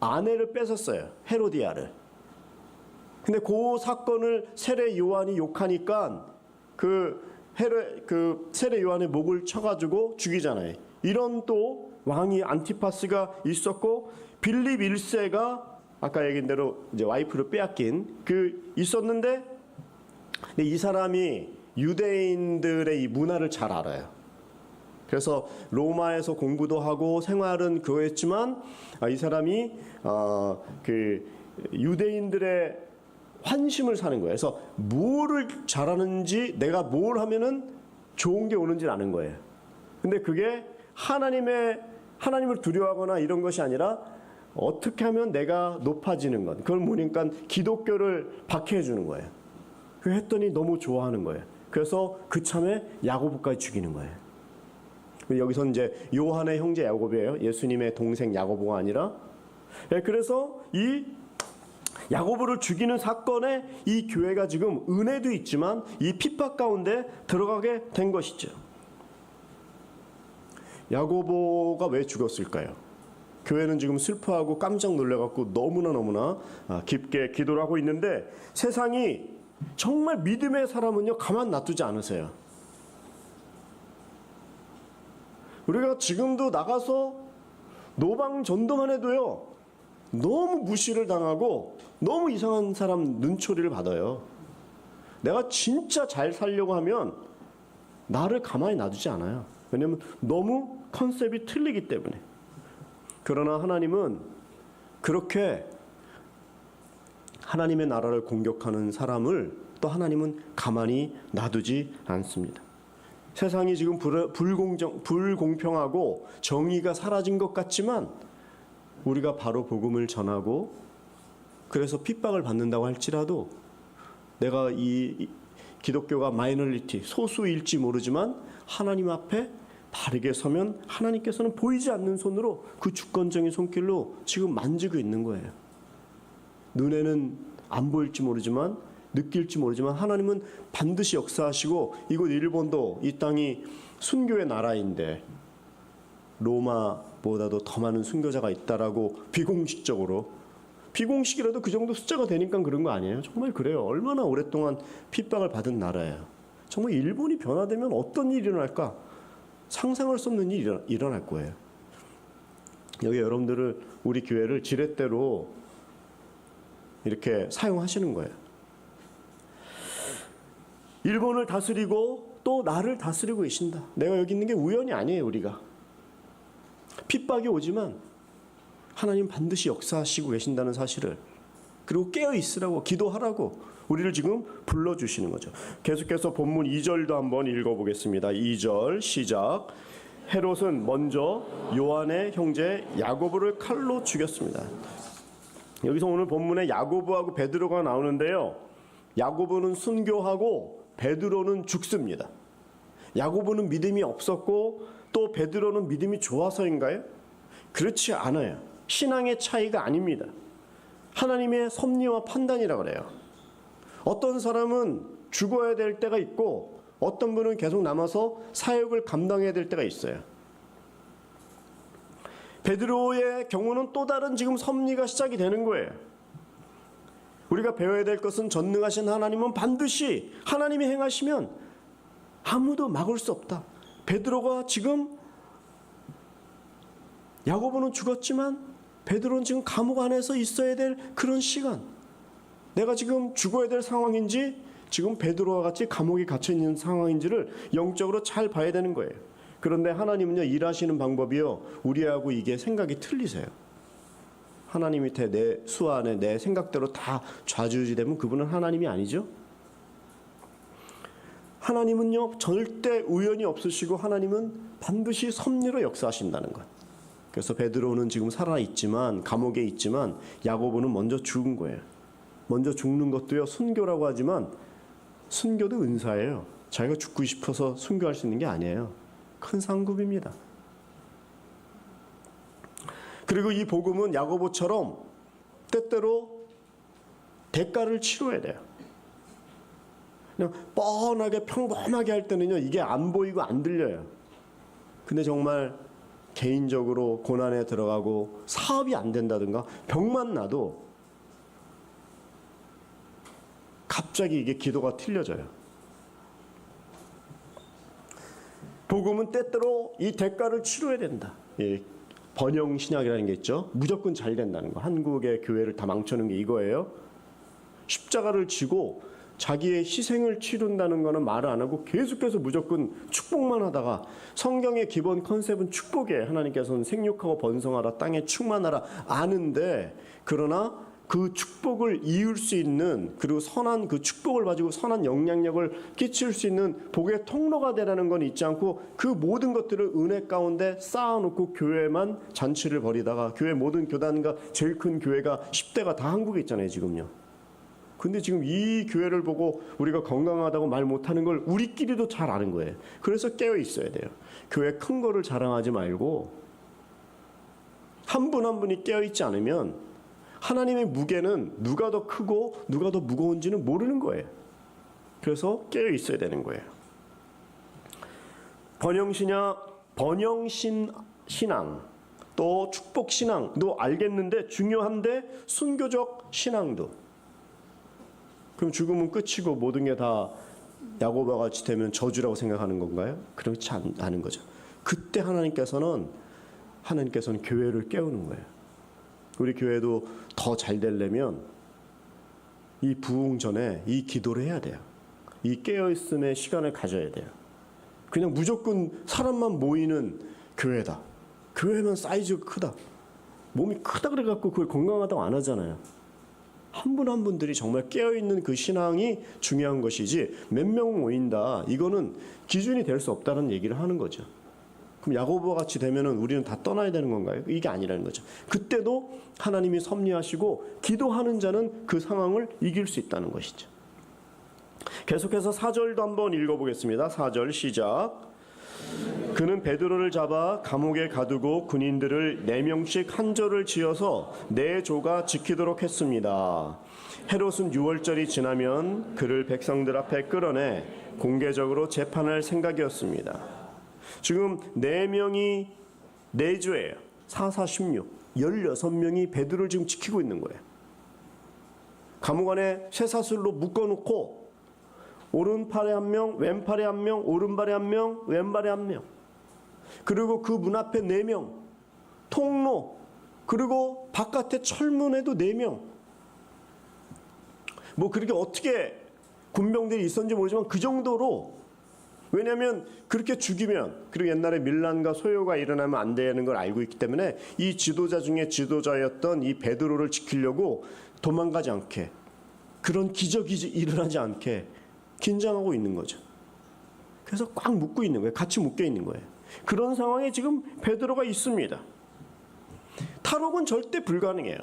아내를 뺏었어요. 헤로디아를. 근데 그 사건을 세례 요한이 욕하니까 그 세례 요한의 목을 쳐가지고 죽이잖아요. 이런 또 왕이 안티파스가 있었고 빌립 1세가 아까 얘기한 대로 이제 와이프를 빼앗긴 그 있었는데 근데 이 사람이 유대인들의 이 문화를 잘 알아요. 그래서 로마에서 공부도 하고 생활은 그거였지만 이 사람이 그 유대인들의 환심을 사는 거예요. 그래서 뭐를 잘하는지 내가 뭘 하면은 좋은 게 오는지 아는 거예요. 근데 그게 하나님을 두려워하거나 이런 것이 아니라 어떻게 하면 내가 높아지는 것. 그걸 보니까 기독교를 박해해 주는 거예요. 그 했더니 너무 좋아하는 거예요. 그래서 그참에 야고보까지 죽이는 거예요. 여기서 이제 요한의 형제 야고보예요. 예수님의 동생 야고보가 아니라. 그래서 이 야고보를 죽이는 사건에 이 교회가 지금 은혜도 있지만 이 핍박 가운데 들어가게 된 것이죠. 야고보가 왜 죽었을까요? 교회는 지금 슬퍼하고 깜짝 놀래갖고 너무나 깊게 기도를 하고 있는데 세상이 정말 믿음의 사람은요 가만 놔두지 않으세요. 우리가 지금도 나가서 노방 전도만 해도요 너무 무시를 당하고 너무 이상한 사람 눈초리를 받아요. 내가 진짜 잘 살려고 하면 나를 가만히 놔두지 않아요. 왜냐하면 너무 컨셉이 틀리기 때문에. 그러나 하나님은 그렇게 하나님의 나라를 공격하는 사람을 또 하나님은 가만히 놔두지 않습니다. 세상이 지금 불공평하고 정의가 사라진 것 같지만 우리가 바로 복음을 전하고 그래서 핍박을 받는다고 할지라도 내가 이 기독교가 마이너리티 소수일지 모르지만 하나님 앞에 바르게 서면 하나님께서는 보이지 않는 손으로 그 주권적인 손길로 지금 만지고 있는 거예요. 눈에는 안 보일지 모르지만 느낄지 모르지만 하나님은 반드시 역사하시고 이곳 일본도 이 땅이 순교의 나라인데 로마보다도 더 많은 순교자가 있다라고 비공식이라도 그 정도 숫자가 되니까 그런 거 아니에요? 정말 그래요. 얼마나 오랫동안 핍박을 받은 나라예요. 정말 일본이 변화되면 어떤 일이 일어날까? 상상할 수 없는 일이 일어날 거예요. 여기 여러분들을 우리 교회를 지렛대로 이렇게 사용하시는 거예요. 일본을 다스리고 또 나를 다스리고 계신다. 내가 여기 있는 게 우연이 아니에요. 우리가 핍박이 오지만 하나님 반드시 역사하시고 계신다는 사실을 그리고 깨어 있으라고 기도하라고 우리를 지금 불러주시는 거죠. 계속해서 본문 2절도 한번 읽어보겠습니다. 2절 시작. 헤롯은 먼저 요한의 형제 야고보를 칼로 죽였습니다. 여기서 오늘 본문에 야고보하고 베드로가 나오는데요. 야고보는 순교하고 베드로는 죽습니다. 야고보는 믿음이 없었고 또 베드로는 믿음이 좋아서인가요? 그렇지 않아요. 신앙의 차이가 아닙니다. 하나님의 섭리와 판단이라고 그래요. 어떤 사람은 죽어야 될 때가 있고 어떤 분은 계속 남아서 사역을 감당해야 될 때가 있어요. 베드로의 경우는 또 다른 지금 섭리가 시작이 되는 거예요. 우리가 배워야 될 것은 전능하신 하나님은 반드시 하나님이 행하시면 아무도 막을 수 없다. 베드로가 지금 야고보는 죽었지만 베드로는 지금 감옥 안에서 있어야 될 그런 시간. 내가 지금 죽어야 될 상황인지 지금 베드로와 같이 감옥에 갇혀 있는 상황인지를 영적으로 잘 봐야 되는 거예요. 그런데 하나님은요 일하시는 방법이요 우리하고 이게 생각이 틀리세요. 하나님 밑에 내 수 안에 내 생각대로 다 좌지우지되면 그분은 하나님이 아니죠. 하나님은요 절대 우연이 없으시고 하나님은 반드시 섭리로 역사하신다는 것. 그래서 베드로는 지금 살아있지만 감옥에 있지만 야고보는 먼저 죽은 거예요. 먼저 죽는 것도요 순교라고 하지만 순교도 은사예요. 자기가 죽고 싶어서 순교할 수 있는 게 아니에요. 큰 상급입니다. 그리고 이 복음은 야고보처럼 때때로 대가를 치러야 돼요. 그냥 뻔하게 평범하게 할 때는요, 이게 안 보이고 안 들려요. 근데 정말 개인적으로 고난에 들어가고 사업이 안 된다든가 병만 나도 갑자기 이게 기도가 틀려져요. 복음은 때때로 이 대가를 치러야 된다. 예, 번영 신학이라는 게 있죠. 무조건 잘 된다는 거. 한국의 교회를 다 망쳐놓은 게 이거예요. 십자가를 지고 자기의 희생을 치른다는 거는 말을 안 하고 계속해서 무조건 축복만 하다가, 성경의 기본 컨셉은 축복이에요. 하나님께서는 생육하고 번성하라, 땅에 충만하라 아는데, 그러나 그 축복을 이을 수 있는, 그리고 선한 그 축복을 가지고 선한 영향력을 끼칠 수 있는 복의 통로가 되라는 건 있지 않고, 그 모든 것들을 은혜 가운데 쌓아놓고 교회만 잔치를 벌이다가, 교회 모든 교단과 제일 큰 교회가 10대가 다 한국에 있잖아요 지금요. 근데 지금 이 교회를 보고 우리가 건강하다고 말 못하는 걸 우리끼리도 잘 아는 거예요. 그래서 깨어 있어야 돼요. 교회 큰 거를 자랑하지 말고 한 분 한 분이 깨어 있지 않으면 하나님의 무게는 누가 더 크고 누가 더 무거운지는 모르는 거예요. 그래서 깨어 있어야 되는 거예요. 번영신앙 또 축복신앙도 알겠는데 중요한데 순교적 신앙도. 그럼 죽으면 끝이고 모든 게 다 야고보와 같이 되면 저주라고 생각하는 건가요? 그렇지 않은 거죠. 그때 하나님께서는 교회를 깨우는 거예요. 우리 교회도 더 잘 되려면 이 부흥 전에 이 기도를 해야 돼요. 이 깨어있음의 시간을 가져야 돼요. 그냥 무조건 사람만 모이는 교회다, 교회만 사이즈가 크다, 몸이 크다 그래갖고 그걸 건강하다고 안 하잖아요. 한 분 한 분들이 정말 깨어있는 그 신앙이 중요한 것이지, 몇 명 모인다 이거는 기준이 될 수 없다는 얘기를 하는 거죠. 그럼 야고보와 같이 되면은 우리는 다 떠나야 되는 건가요? 이게 아니라는 거죠. 그때도 하나님이 섭리하시고 기도하는 자는 그 상황을 이길 수 있다는 것이죠. 계속해서 4절도 한번 읽어보겠습니다. 4절 시작. 그는 베드로를 잡아 감옥에 가두고 군인들을 4명씩 한 조를 지어서 4조가 지키도록 했습니다. 헤롯은 6월절이 지나면 그를 백성들 앞에 끌어내 공개적으로 재판할 생각이었습니다. 지금 4명이 4조예요. 4, 4, 16. 16명이 베드로를 지금 지키고 있는 거예요. 감옥 안에 쇠사슬로 묶어놓고 오른팔에 1명, 왼팔에 1명, 오른발에 1명, 왼발에 1명. 그리고 그 문 앞에 4명, 통로, 그리고 바깥에 철문에도 4명. 뭐 그렇게 어떻게 군병들이 있었는지 모르지만 그 정도로, 왜냐하면 그렇게 죽이면, 그리고 옛날에 밀란과 소요가 일어나면 안 되는 걸 알고 있기 때문에 이 지도자 중에 지도자였던 이 베드로를 지키려고 도망가지 않게, 그런 기적이 일어나지 않게 긴장하고 있는 거죠. 그래서 꽉 묶고 있는 거예요. 같이 묶여 있는 거예요. 그런 상황에 지금 베드로가 있습니다. 탈옥은 절대 불가능해요.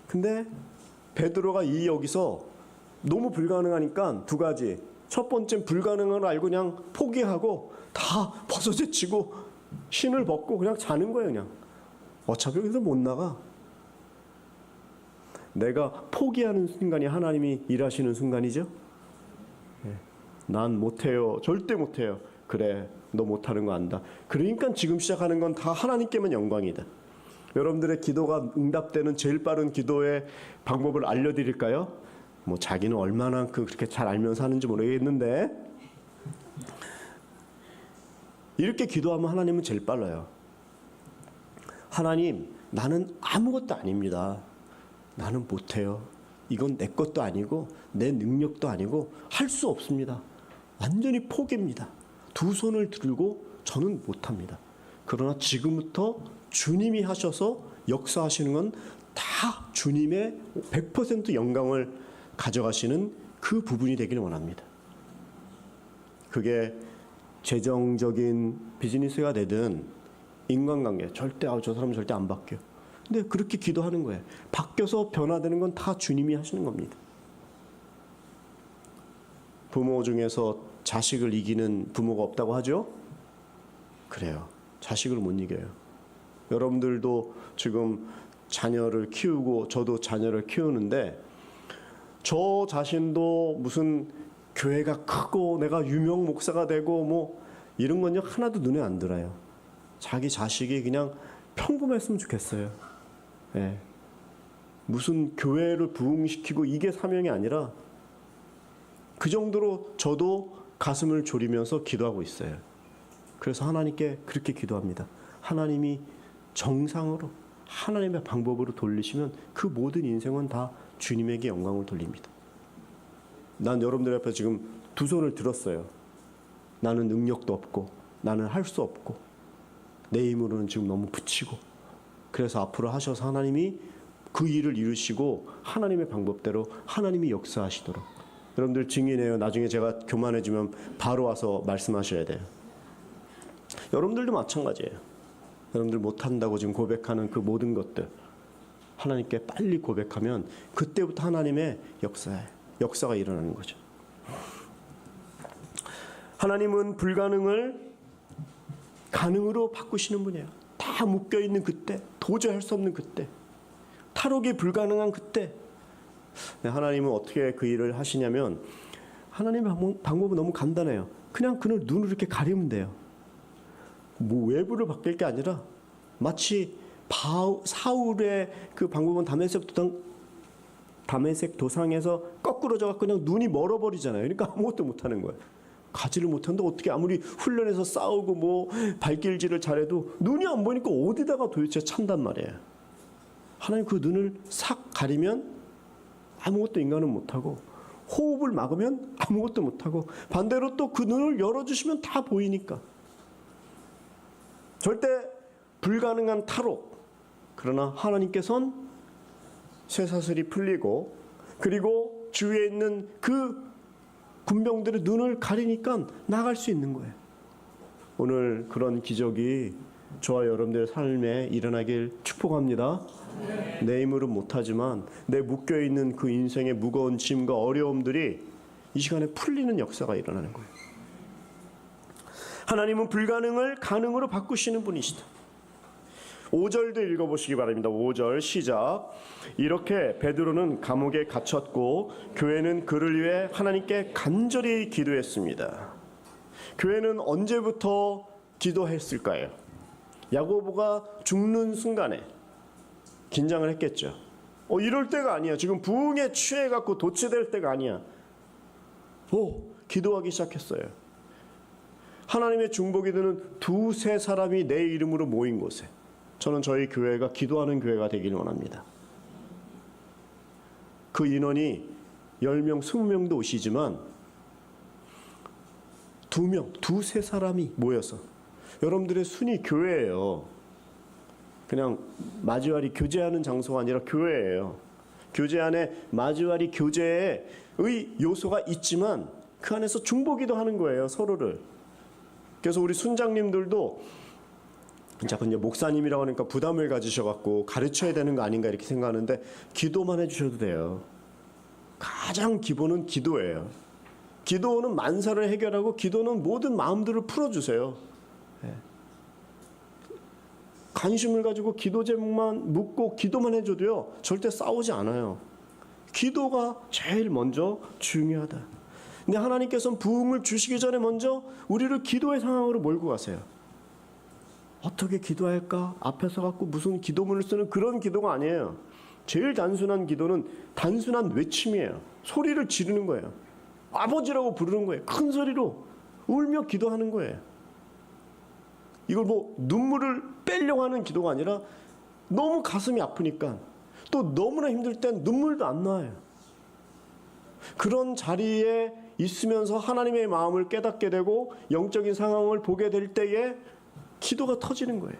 근데 베드로가 여기서 너무 불가능하니까 두 가지. 첫 번째는 불가능한 걸 알고 그냥 포기하고 다 벗어제치고 신을 벗고 그냥 자는 거예요. 그냥 어차피 여기서 못 나가. 내가 포기하는 순간이 하나님이 일하시는 순간이죠. 난 못해요. 절대 못해요. 그래, 너 못하는 거 안다. 그러니까 지금 시작하는 건 다 하나님께만 영광이다. 여러분들의 기도가 응답되는 제일 빠른 기도의 방법을 알려드릴까요? 뭐 자기는 얼마나 그렇게 잘 알면서 하는지 모르겠는데, 이렇게 기도하면 하나님은 제일 빨라요. 하나님, 나는 아무것도 아닙니다. 나는 못해요. 이건 내 것도 아니고 내 능력도 아니고 할 수 없습니다. 완전히 포기입니다. 두 손을 들고 저는 못합니다. 그러나 지금부터 주님이 하셔서 역사하시는 건 다 주님의 100% 영광을 가져가시는 그 부분이 되기를 원합니다. 그게 재정적인 비즈니스가 되든 인간관계, 절대 저 사람은 절대 안 바뀌어. 근데 그렇게 기도하는 거예요. 바뀌어서 변화되는 건 다 주님이 하시는 겁니다. 부모 중에서 자식을 이기는 부모가 없다고 하죠? 그래요. 자식을 못 이겨요. 여러분들도 지금 자녀를 키우고 저도 자녀를 키우는데 저 자신도 무슨 교회가 크고 내가 유명 목사가 되고 뭐 이런 건요 하나도 눈에 안 들어요. 자기 자식이 그냥 평범했으면 좋겠어요. 예. 무슨 교회를 부흥시키고 이게 사명이 아니라 그 정도로 저도 가슴을 졸이면서 기도하고 있어요. 그래서 하나님께 그렇게 기도합니다. 하나님이 정상으로 하나님의 방법으로 돌리시면 그 모든 인생은 다 주님에게 영광을 돌립니다. 난 여러분들 앞에 지금 두 손을 들었어요. 나는 능력도 없고 나는 할 수 없고 내 힘으로는 지금 너무 부치고 그래서 앞으로 하셔서 하나님이 그 일을 이루시고 하나님의 방법대로 하나님이 역사하시도록 여러분들 증인해요. 나중에 제가 교만해지면 바로 와서 말씀하셔야 돼요. 여러분들도 마찬가지예요. 여러분들 못한다고 지금 고백하는 그 모든 것들 하나님께 빨리 고백하면 그때부터 하나님의 역사가 일어나는 거죠. 하나님은 불가능을 가능으로 바꾸시는 분이에요. 다 묶여있는 그때, 도저히 할 수 없는 그때, 탈옥이 불가능한 그때 하나님은 어떻게 그 일을 하시냐면 하나님의 방법은 너무 간단해요. 그냥 그를 눈으로 이렇게 가리면 돼요. 뭐 외부를 바뀔 게 아니라 마치 사울의 그 방법은 다메섹 도상에서 거꾸로져 갖고 그냥 눈이 멀어버리잖아요. 그러니까 아무것도 못하는 거예요. 가지를 못하는데 어떻게 아무리 훈련해서 싸우고 뭐 발길질을 잘해도 눈이 안 보이니까 어디다가 도대체 찬단 말이에요. 하나님 그 눈을 싹 가리면 아무것도 인간은 못하고 호흡을 막으면 아무것도 못하고 반대로 또 그 눈을 열어주시면 다 보이니까 절대 불가능한 탈옥. 그러나 하나님께서는 쇠사슬이 풀리고 그리고 주위에 있는 그 군병들의 눈을 가리니까 나갈 수 있는 거예요. 오늘 그런 기적이 저와 여러분들의 삶에 일어나길 축복합니다. 내 힘으로 못하지만 내 묶여있는 그 인생의 무거운 짐과 어려움들이 이 시간에 풀리는 역사가 일어나는 거예요. 하나님은 불가능을 가능으로 바꾸시는 분이시다. 5절도 읽어보시기 바랍니다. 5절 시작. 이렇게 베드로는 감옥에 갇혔고 교회는 그를 위해 하나님께 간절히 기도했습니다. 교회는 언제부터 기도했을까요? 야고보가 죽는 순간에 긴장을 했겠죠. 이럴 때가 아니야. 지금 부흥에 취해갖고 도취될 때가 아니야. 기도하기 시작했어요. 하나님의 중복이 드는 두세 사람이 내 이름으로 모인 곳에 저는 저희 교회가 기도하는 교회가 되기를 원합니다. 그 인원이 10명, 20명도 오시지만 2명, 두세 사람이 모여서 여러분들의 순위 교회예요. 그냥 마주와리 교제하는 장소가 아니라 교회예요. 교제 안에 마주와리 교제의 요소가 있지만 그 안에서 중보기도 하는 거예요. 서로를. 그래서 우리 순장님들도 자꾸 이제 목사님이라고 하니까 부담을 가지셔갖고 가르쳐야 되는 거 아닌가 이렇게 생각하는데 기도만 해주셔도 돼요. 가장 기본은 기도예요. 기도는 만사를 해결하고 기도는 모든 마음들을 풀어주세요. 관심을 가지고 기도 제목만 묻고 기도만 해줘도요 절대 싸우지 않아요. 기도가 제일 먼저 중요하다. 근데 하나님께서는 부흥을 주시기 전에 먼저 우리를 기도의 상황으로 몰고 가세요. 어떻게 기도할까? 앞에서 갖고 무슨 기도문을 쓰는 그런 기도가 아니에요. 제일 단순한 기도는 단순한 외침이에요. 소리를 지르는 거예요. 아버지라고 부르는 거예요. 큰 소리로 울며 기도하는 거예요. 이걸 뭐 눈물을 빼려고 하는 기도가 아니라 너무 가슴이 아프니까 또 너무나 힘들 땐 눈물도 안 나와요. 그런 자리에 있으면서 하나님의 마음을 깨닫게 되고 영적인 상황을 보게 될 때에 기도가 터지는 거예요.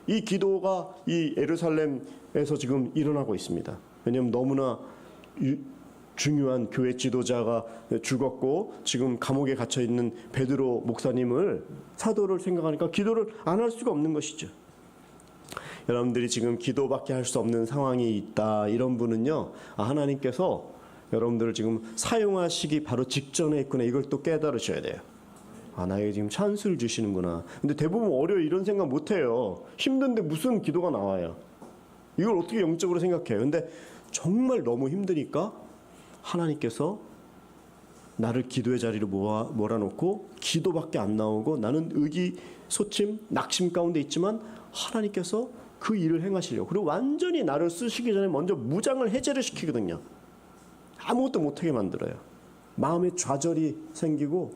이 기도가 이 예루살렘에서 지금 일어나고 있습니다. 왜냐하면 너무나 중요한 교회 지도자가 죽었고 지금 감옥에 갇혀 있는 베드로 목사님을 사도를 생각하니까 기도를 안 할 수가 없는 것이죠. 여러분들이 지금 기도밖에 할 수 없는 상황이 있다 이런 분은요, 하나님께서 여러분들을 지금 사용하시기 바로 직전에 있구나 이걸 또 깨달으셔야 돼요. 나에게 지금 찬스를 주시는구나. 근데 대부분 어려워 이런 생각 못해요. 힘든데 무슨 기도가 나와요. 이걸 어떻게 영적으로 생각해요? 근데 정말 너무 힘드니까 하나님께서 나를 기도의 자리로 몰아놓고 기도밖에 안 나오고 나는 의기소침, 낙심 가운데 있지만 하나님께서 그 일을 행하시려고, 그리고 완전히 나를 쓰시기 전에 먼저 무장을 해제를 시키거든요. 아무것도 못하게 만들어요. 마음에 좌절이 생기고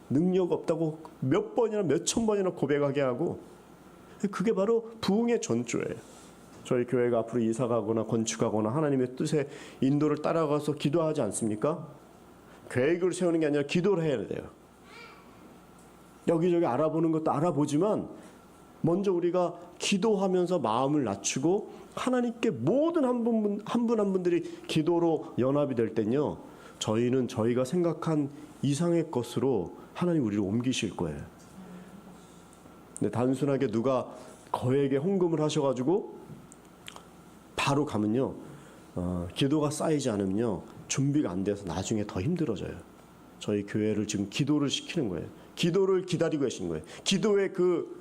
능력 없다고 몇 번이나 몇천 번이나 고백하게 하고, 그게 바로 부흥의 전조예요. 저희 교회가 앞으로 이사가거나 건축하거나 하나님의 뜻에 인도를 따라가서 기도하지 않습니까? 계획을 세우는 게 아니라 기도를 해야 돼요. 여기저기 알아보는 것도 알아보지만 먼저 우리가 기도하면서 마음을 낮추고 하나님께 모든 한 분 한 분들이 기도로 연합이 될 땐요, 저희는 저희가 생각한 이상의 것으로 하나님 우리를 옮기실 거예요. 근데 단순하게 누가 거액의 헌금을 하셔가지고 바로 가면요, 기도가 쌓이지 않으면요, 준비가 안 돼서 나중에 더 힘들어져요. 저희 교회를 지금 기도를 시키는 거예요. 기도를 기다리고 계신 거예요. 기도의 그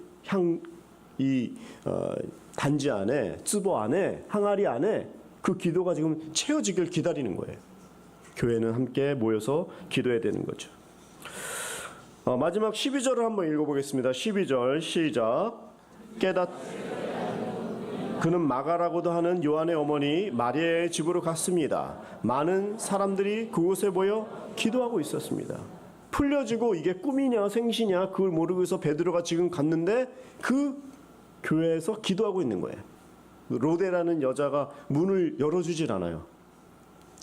단지 안에, 쯔보 안에, 항아리 안에 그 기도가 지금 채워지길 기다리는 거예요. 교회는 함께 모여서 기도해야 되는 거죠. 마지막 12절을 한번 읽어보겠습니다. 12절 시작. 그는 마가라고도 하는 요한의 어머니 마리아의 집으로 갔습니다. 많은 사람들이 그곳에 모여 기도하고 있었습니다. 풀려지고 이게 꿈이냐 생시냐 그걸 모르고서 베드로가 지금 갔는데 그 교회에서 기도하고 있는 거예요. 로데라는 여자가 문을 열어주질 않아요.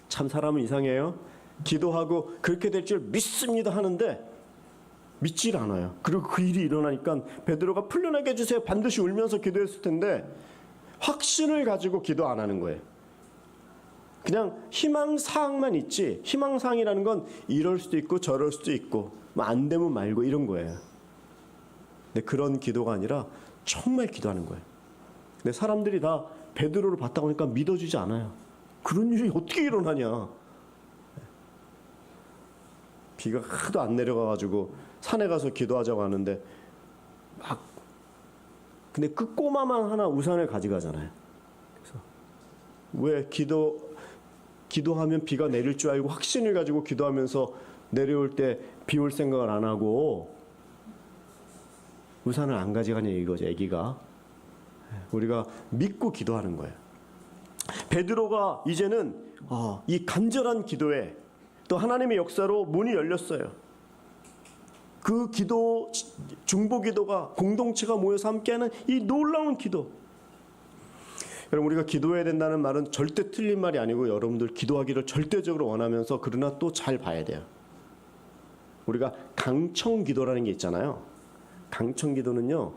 참 사람은 이상해요. 기도하고 그렇게 될 줄 믿습니다 하는데 믿질 않아요. 그리고 그 일이 일어나니까 베드로가 풀려나게 해주세요 반드시 울면서 기도했을 텐데 확신을 가지고 기도 안 하는 거예요. 그냥 희망사항만 있지, 희망사항이라는 건 이럴 수도 있고 저럴 수도 있고 뭐 안 되면 말고 이런 거예요. 근데 그런 기도가 아니라 정말 기도하는 거예요. 근데 사람들이 다 베드로를 봤다고 하니까 믿어주지 않아요. 그런 일이 어떻게 일어나냐. 비가 하도 안 내려가가지고 산에 가서 기도하자고 하는데 근데 그 꼬마만 하나 우산을 가져가잖아요. 그래서 왜 기도하면 비가 내릴 줄 알고 확신을 가지고 기도하면서 내려올 때 비 올 생각을 안 하고 우산을 안 가져가냐 이거죠. 아기가. 우리가 믿고 기도하는 거예요. 베드로가 이제는 이 간절한 기도에 또 하나님의 역사로 문이 열렸어요. 그 기도, 중보 기도가 공동체가 모여서 함께하는 이 놀라운 기도. 여러분, 우리가 기도해야 된다는 말은 절대 틀린 말이 아니고 여러분들 기도하기를 절대적으로 원하면서 그러나 또 잘 봐야 돼요. 우리가 강청 기도라는 게 있잖아요. 강청 기도는요,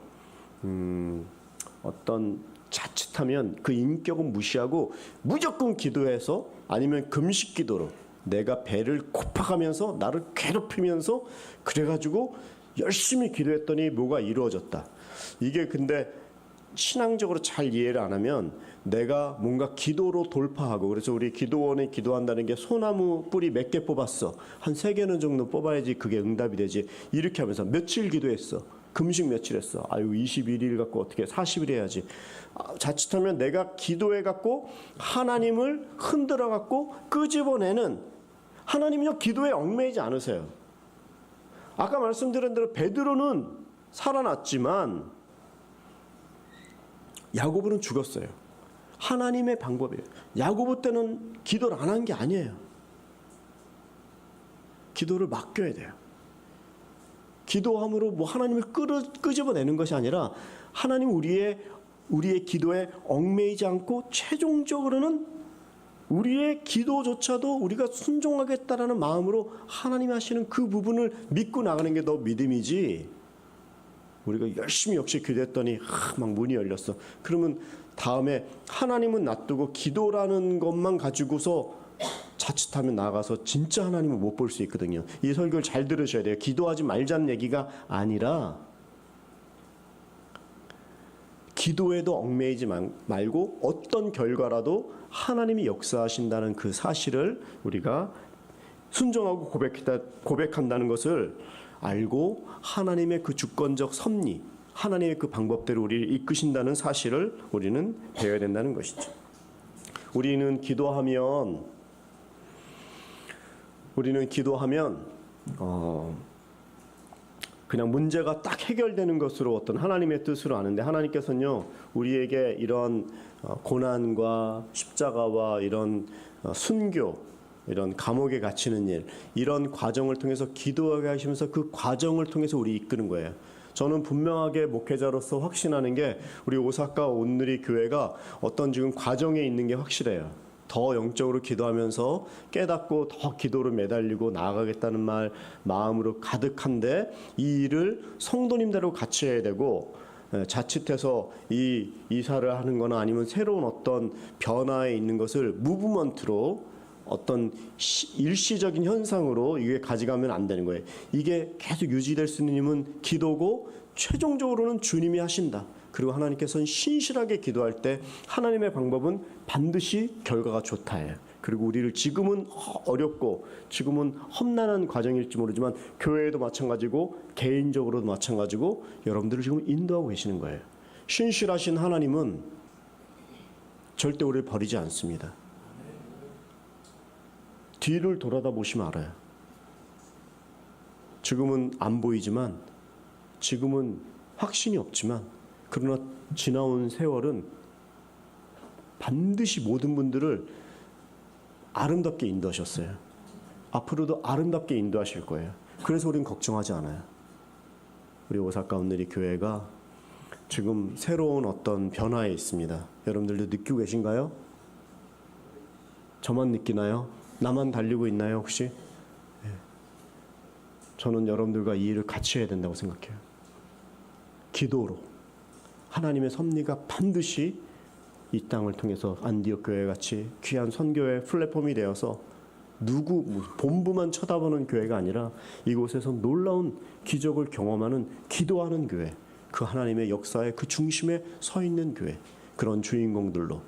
어떤 자칫하면 그 인격은 무시하고 무조건 기도해서 아니면 금식 기도로 내가 배를 고파가면서 나를 괴롭히면서 그래가지고 열심히 기도했더니 뭐가 이루어졌다. 이게 근데 신앙적으로 잘 이해를 안 하면 내가 뭔가 기도로 돌파하고, 그래서 우리 기도원이 기도한다는 게 소나무 뿌리 몇 개 뽑았어, 한 3개는 정도 뽑아야지 그게 응답이 되지, 이렇게 하면서 며칠 기도했어, 금식 며칠 했어, 아유 21일 갖고 어떻게 40일 해야지. 자칫하면 내가 기도해 갖고 하나님을 흔들어 갖고 끄집어내는, 하나님은요 기도에 얽매이지 않으세요. 아까 말씀드린 대로 베드로는 살아났지만 야고보는 죽었어요. 하나님의 방법이에요. 야고보 때는 기도를 안 한 게 아니에요. 기도를 맡겨야 돼요. 기도함으로 뭐 하나님을 끄집어내는 것이 아니라 하나님 우리의 기도에 얽매이지 않고 최종적으로는 우리의 기도조차도 우리가 순종하겠다라는 마음으로 하나님이 하시는 그 부분을 믿고 나가는 게 더 믿음이지, 우리가 열심히 역시 기도했더니 막 문이 열렸어. 그러면 다음에 하나님은 놔두고 기도라는 것만 가지고서 자칫하면 나가서 진짜 하나님을 못 볼 수 있거든요. 이 설교를 잘 들으셔야 돼요. 기도하지 말자는 얘기가 아니라 기도에도 얽매이지 말고 어떤 결과라도 하나님이 역사하신다는 그 사실을 우리가 순종하고 고백한다는 것을 알고 하나님의 그 주권적 섭리, 하나님의 그 방법대로 우리를 이끄신다는 사실을 우리는 배워야 된다는 것이죠. 우리는 기도하면 그냥 문제가 딱 해결되는 것으로 어떤 하나님의 뜻으로 아는데, 하나님께서는요 우리에게 이런 고난과 십자가와 이런 순교, 이런 감옥에 갇히는 일, 이런 과정을 통해서 기도하게 하시면서 그 과정을 통해서 우리 이끄는 거예요. 저는 분명하게 목회자로서 확신하는 게 우리 오사카 온누리 교회가 어떤 지금 과정에 있는 게 확실해요. 더 영적으로 기도하면서 깨닫고 더 기도로 매달리고 나아가겠다는 마음으로 가득한데, 이 일을 성도님대로 같이 해야 되고, 자칫해서 이 이사를 하는 거나 아니면 새로운 어떤 변화에 있는 것을 무브먼트로 어떤 일시적인 현상으로 이게 가져가면 안 되는 거예요. 이게 계속 유지될 수 있는 힘은 기도고, 최종적으로는 주님이 하신다. 그리고 하나님께서는 신실하게 기도할 때 하나님의 방법은 반드시 결과가 좋다예요. 그리고 우리를 지금은 어렵고 지금은 험난한 과정일지 모르지만 교회에도 마찬가지고 개인적으로도 마찬가지고 여러분들을 지금 인도하고 계시는 거예요. 신실하신 하나님은 절대 우리를 버리지 않습니다. 뒤를 돌아다 보시면 알아요. 지금은 안 보이지만, 지금은 확신이 없지만, 그러나 지나온 세월은 반드시 모든 분들을 아름답게 인도하셨어요. 앞으로도 아름답게 인도하실 거예요. 그래서 우리는 걱정하지 않아요. 우리 오사카 온누리 교회가 지금 새로운 어떤 변화에 있습니다. 여러분들도 느끼고 계신가요? 저만 느끼나요? 나만 달리고 있나요 혹시? 네. 저는 여러분들과 이 일을 같이 해야 된다고 생각해요. 기도로 하나님의 섭리가 반드시 이 땅을 통해서 안디옥 교회 같이 귀한 선교의 플랫폼이 되어서 누구 본부만 쳐다보는 교회가 아니라 이곳에서 놀라운 기적을 경험하는, 기도하는 교회, 그 하나님의 역사의 그 중심에 서 있는 교회, 그런 주인공들로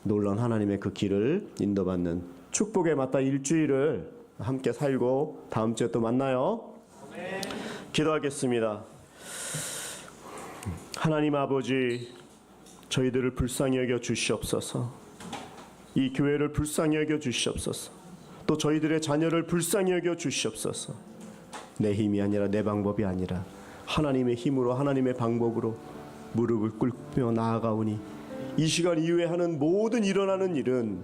놀라운 하나님의 그 길을 인도받는 축복에 맞다 일주일을 함께 살고 다음 주에 또 만나요. 기도하겠습니다. 하나님 아버지, 저희들을 불쌍히 여겨 주시옵소서. 이 교회를 불쌍히 여겨 주시옵소서. 또 저희들의 자녀를 불쌍히 여겨 주시옵소서. 내 힘이 아니라, 내 방법이 아니라 하나님의 힘으로, 하나님의 방법으로 무릎을 꿇며 나아가오니, 이 시간 이후에 하는 모든 일어나는 일은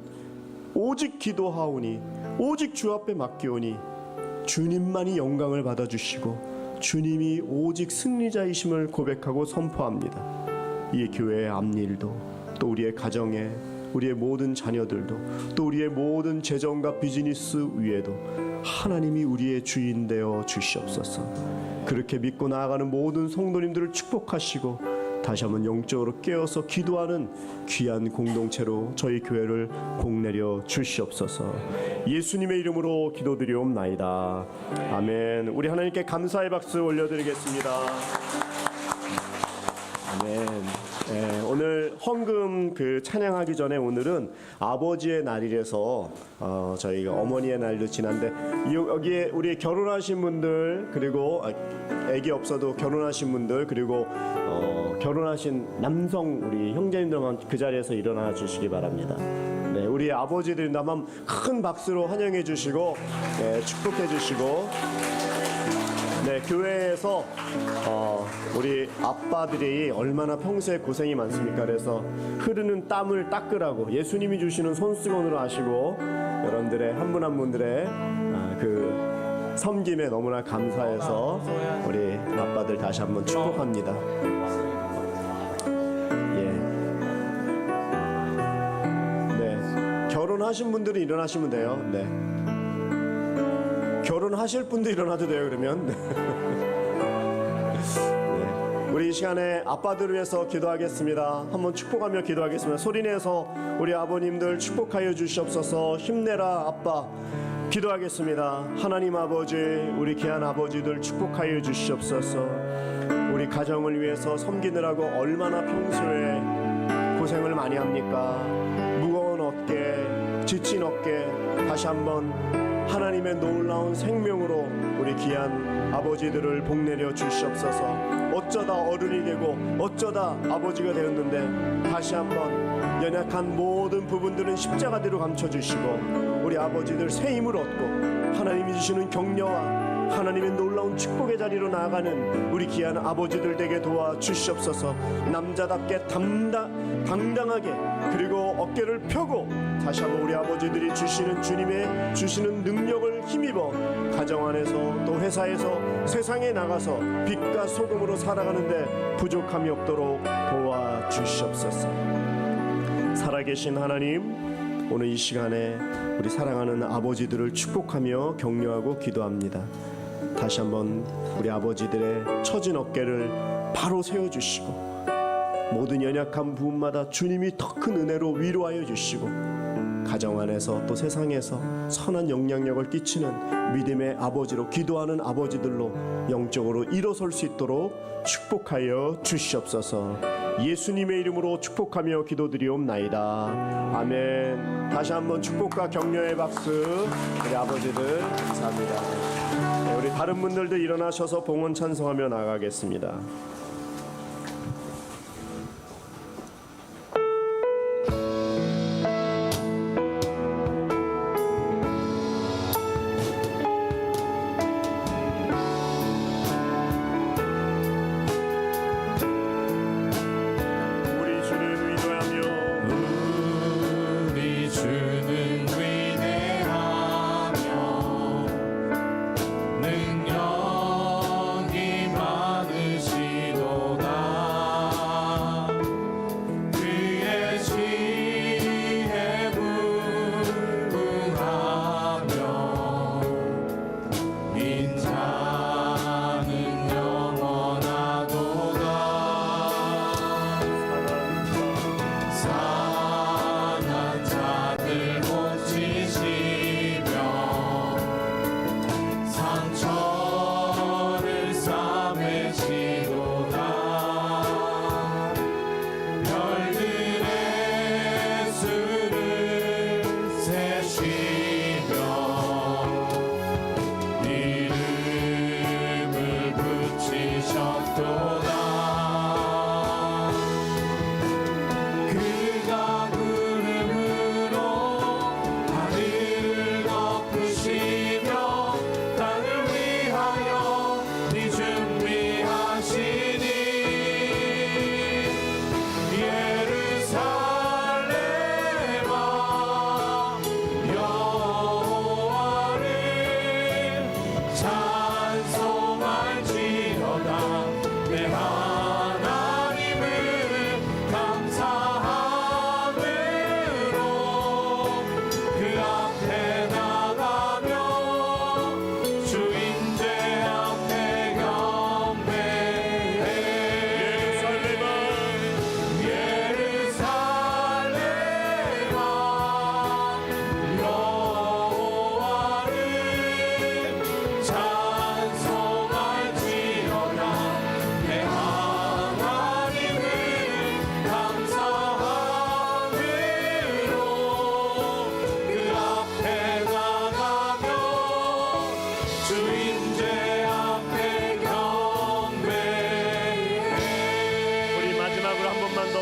오직 기도하오니, 오직 주 앞에 맡기오니 주님만이 영광을 받아주시고 주님이 오직 승리자이심을 고백하고 선포합니다. 이 교회의 앞일도, 또 우리의 가정에, 우리의 모든 자녀들도, 또 우리의 모든 재정과 비즈니스 위에도 하나님이 우리의 주인 되어 주시옵소서. 그렇게 믿고 나아가는 모든 성도님들을 축복하시고 다시 한번 영적으로 깨어서 기도하는 귀한 공동체로 저희 교회를 복내려 주시옵소서. 예수님의 이름으로 기도드리옵나이다. 아멘. 우리 하나님께 감사의 박수 올려드리겠습니다. 아멘. 네, 오늘 헌금 찬양하기 전에 오늘은 아버지의 날이라서 저희가 어머니의 날도 지난데, 여기에 우리 결혼하신 분들, 그리고 아기 없어도 결혼하신 분들, 그리고 결혼하신 남성 우리 형제님들만 그 자리에서 일어나 주시기 바랍니다. 네, 우리 아버지들 한번 큰 박수로 환영해 주시고, 네, 축복해 주시고. 네, 교회에서 우리 아빠들이 얼마나 평소에 고생이 많습니까? 그래서 흐르는 땀을 닦으라고 예수님이 주시는 손수건으로 하시고, 여러분들의 한 분 한 분들의 그 섬김에 너무나 감사해서 우리 아빠들 다시 한번 축복합니다. 예. 네, 결혼하신 분들은 일어나시면 돼요. 네. 결혼하실 분도 일어나도 돼요. 그러면 네. 우리 이 시간에 아빠들을 위해서 기도하겠습니다. 한번 축복하며 기도하겠습니다. 소리내서 우리 아버님들 축복하여 주시옵소서. 힘내라 아빠. 기도하겠습니다. 하나님 아버지, 우리 귀한 아버지들 축복하여 주시옵소서. 우리 가정을 위해서 섬기느라고 얼마나 평소에 고생을 많이 합니까? 무거운 어깨, 지친 어깨 다시 한번 하나님의 놀라운 생명으로 우리 귀한 아버지들을 복내려 주시옵소서. 어쩌다 어른이 되고 어쩌다 아버지가 되었는데 다시 한번 연약한 모든 부분들은 십자가대로 감춰주시고 우리 아버지들 새 힘을 얻고 하나님이 주시는 격려와 하나님의 놀라운 축복의 자리로 나아가는 우리 귀한 아버지들 되게 도와주시옵소서. 남자답게 당당하게 그리고 어깨를 펴고 다시 한번 우리 아버지들이 주시는 주님의 주시는 능력을 힘입어 가정 안에서 또 회사에서 세상에 나가서 빛과 소금으로 살아가는데 부족함이 없도록 도와주시옵소서. 살아계신 하나님, 오늘 이 시간에 우리 사랑하는 아버지들을 축복하며 격려하고 기도합니다. 다시 한번 우리 아버지들의 처진 어깨를 바로 세워주시고 모든 연약한 부분마다 주님이 더 큰 은혜로 위로하여 주시고 가정 안에서 또 세상에서 선한 영향력을 끼치는 믿음의 아버지로 기도하는 아버지들로 영적으로 일어설 수 있도록 축복하여 주시옵소서. 예수님의 이름으로 축복하며 기도드리옵나이다. 아멘. 다시 한번 축복과 격려의 박수. 우리 아버지들 감사합니다. 네, 우리 다른 분들도 일어나셔서 봉헌 찬송하며 나가겠습니다.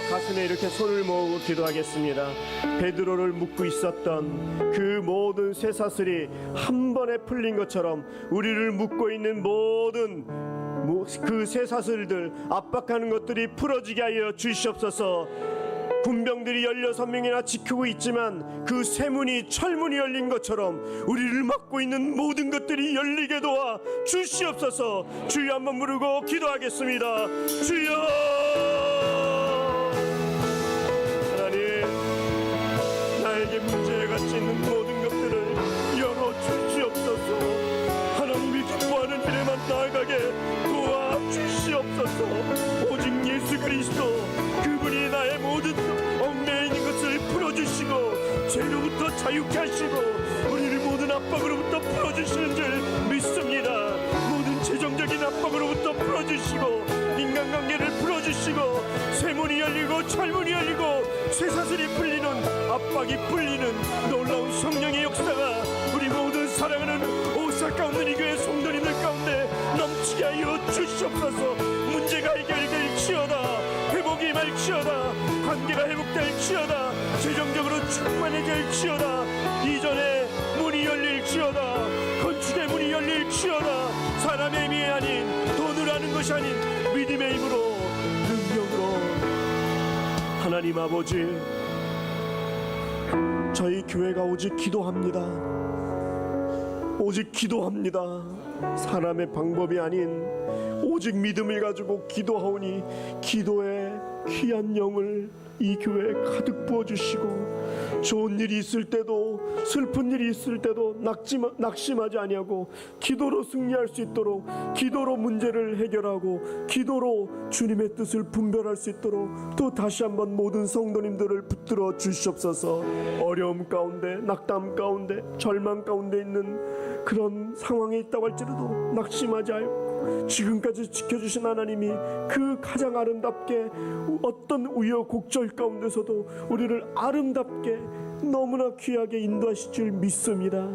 가슴에 이렇게 손을 모으고 기도하겠습니다. 베드로를 묶고 있었던 그 모든 쇠사슬이 한 번에 풀린 것처럼 우리를 묶고 있는 모든 그 쇠사슬들, 압박하는 것들이 풀어지게 하여 주시옵소서. 군병들이 16명이나 지키고 있지만 그 쇠문이 철문이 열린 것처럼 우리를 막고 있는 모든 것들이 열리게 도와 주시옵소서. 주여 한번 부르고 기도하겠습니다. 주여, 나에게 문제가 있는 모든 것들을 열어주시옵소서. 하나님이 기뻐하는 일에만 나아가게 도와주시옵소서. 오직 예수 그리스도 그분이 나의 모든 얽매여 있는 것을 풀어주시고 죄로부터 자유케 하시고 우리를 모든 압박으로부터 풀어주시는 줄 믿습니다. 모든 재정적인 압박으로부터 풀어주시고 인간관계를 풀어주시고 쇠문이 열리고 철문이 열리고 쇠사슬이 풀리는, 압박이 풀리는 놀라운 성령의 역사가 우리 모든 사랑하는 오사카 온누리 교회 성도님들 함께 하여 주시옵소서. 문제가 해결될지어다. 회복이 말지어다. 관계가 회복될지어다. 재정적으로 충만해질지어다. 이전에 문이 열릴지어다. 건축의 문이 열릴지어다. 사람의 힘이 아닌, 돈으로 하는 것이 아닌 믿음의 힘으로, 능력으로. 하나님 아버지, 저희 교회가 오직 기도합니다. 오직 기도합니다. 사람의 방법이 아닌 오직 믿음을 가지고 기도하오니 기도의 귀한 영을 이 교회에 가득 부어주시고, 좋은 일이 있을 때도 슬픈 일이 있을 때도 낙심하지 아니하고 기도로 승리할 수 있도록, 기도로 문제를 해결하고 기도로 주님의 뜻을 분별할 수 있도록 또 다시 한번 모든 성도님들을 붙들어 주시옵소서. 어려움 가운데, 낙담 가운데, 절망 가운데 있는 그런 상황에 있다고 할지라도 낙심하지 않고 지금까지 지켜주신 하나님이 그 가장 아름답게 어떤 우여곡절 가운데서도 우리를 아름답게 너무나 귀하게 인도하실 줄 믿습니다.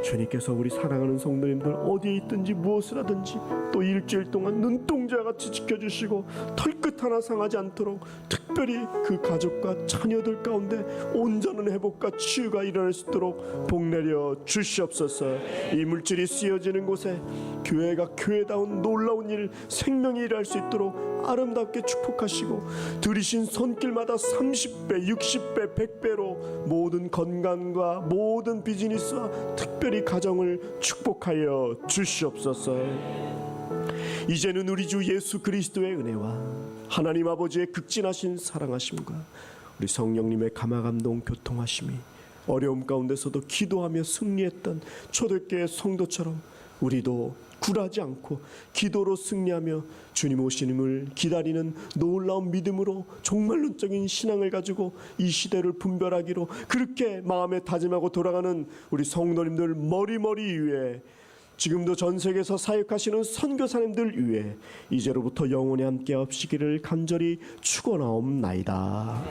주님께서 우리 사랑하는 성도님들 어디에 있든지 무엇을 하든지 또 일주일 동안 눈동자와 같이 지켜주시고 털끝 하나 상하지 않도록 특별히 그 가족과 자녀들 가운데 온전한 회복과 치유가 일어날 수 있도록 복내려 주시옵소서. 이 물질이 쓰여지는 곳에 교회가 교회다운 놀라운 일, 생명이 일할 수 있도록 아름답게 축복하시고 들이신 손길마다 30배, 60배, 100배로 모든 건강과 모든 비즈니스와 특별히 가정을 축복하여 주시옵소서. 이제는 우리 주 예수 그리스도의 은혜와 하나님 아버지의 극진하신 사랑하심과 우리 성령님의 감화감동 교통하심이 어려움 가운데서도 기도하며 승리했던 초대교회 성도처럼 우리도 굴하지 않고 기도로 승리하며 주님 오시님을 기다리는 놀라운 믿음으로 종말론적인 신앙을 가지고 이 시대를 분별하기로 그렇게 마음에 다짐하고 돌아가는 우리 성도님들 머리머리 위에, 지금도 전 세계에서 사역하시는 선교사님들 위해 이제로부터 영원히 함께 하시기를 간절히 축원하옵나이다.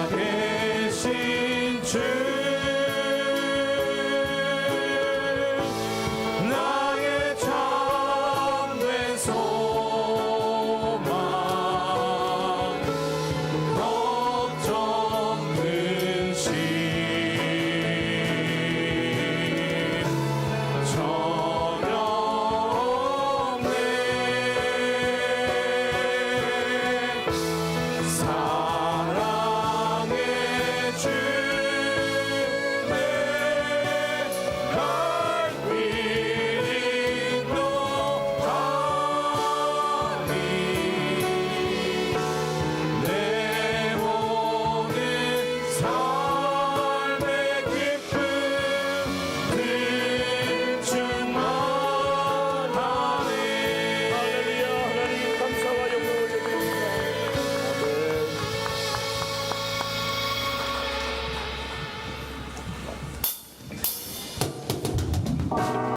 살아계신 주, 나의 참된 소망, 걱정 근심 전혀 없네. 사랑의 주내 갈빛 인도하니 내 모든 삶의 기쁨 충만하네. 할렐루야. 하나님 감사와 영광을 드립니다. 아멘.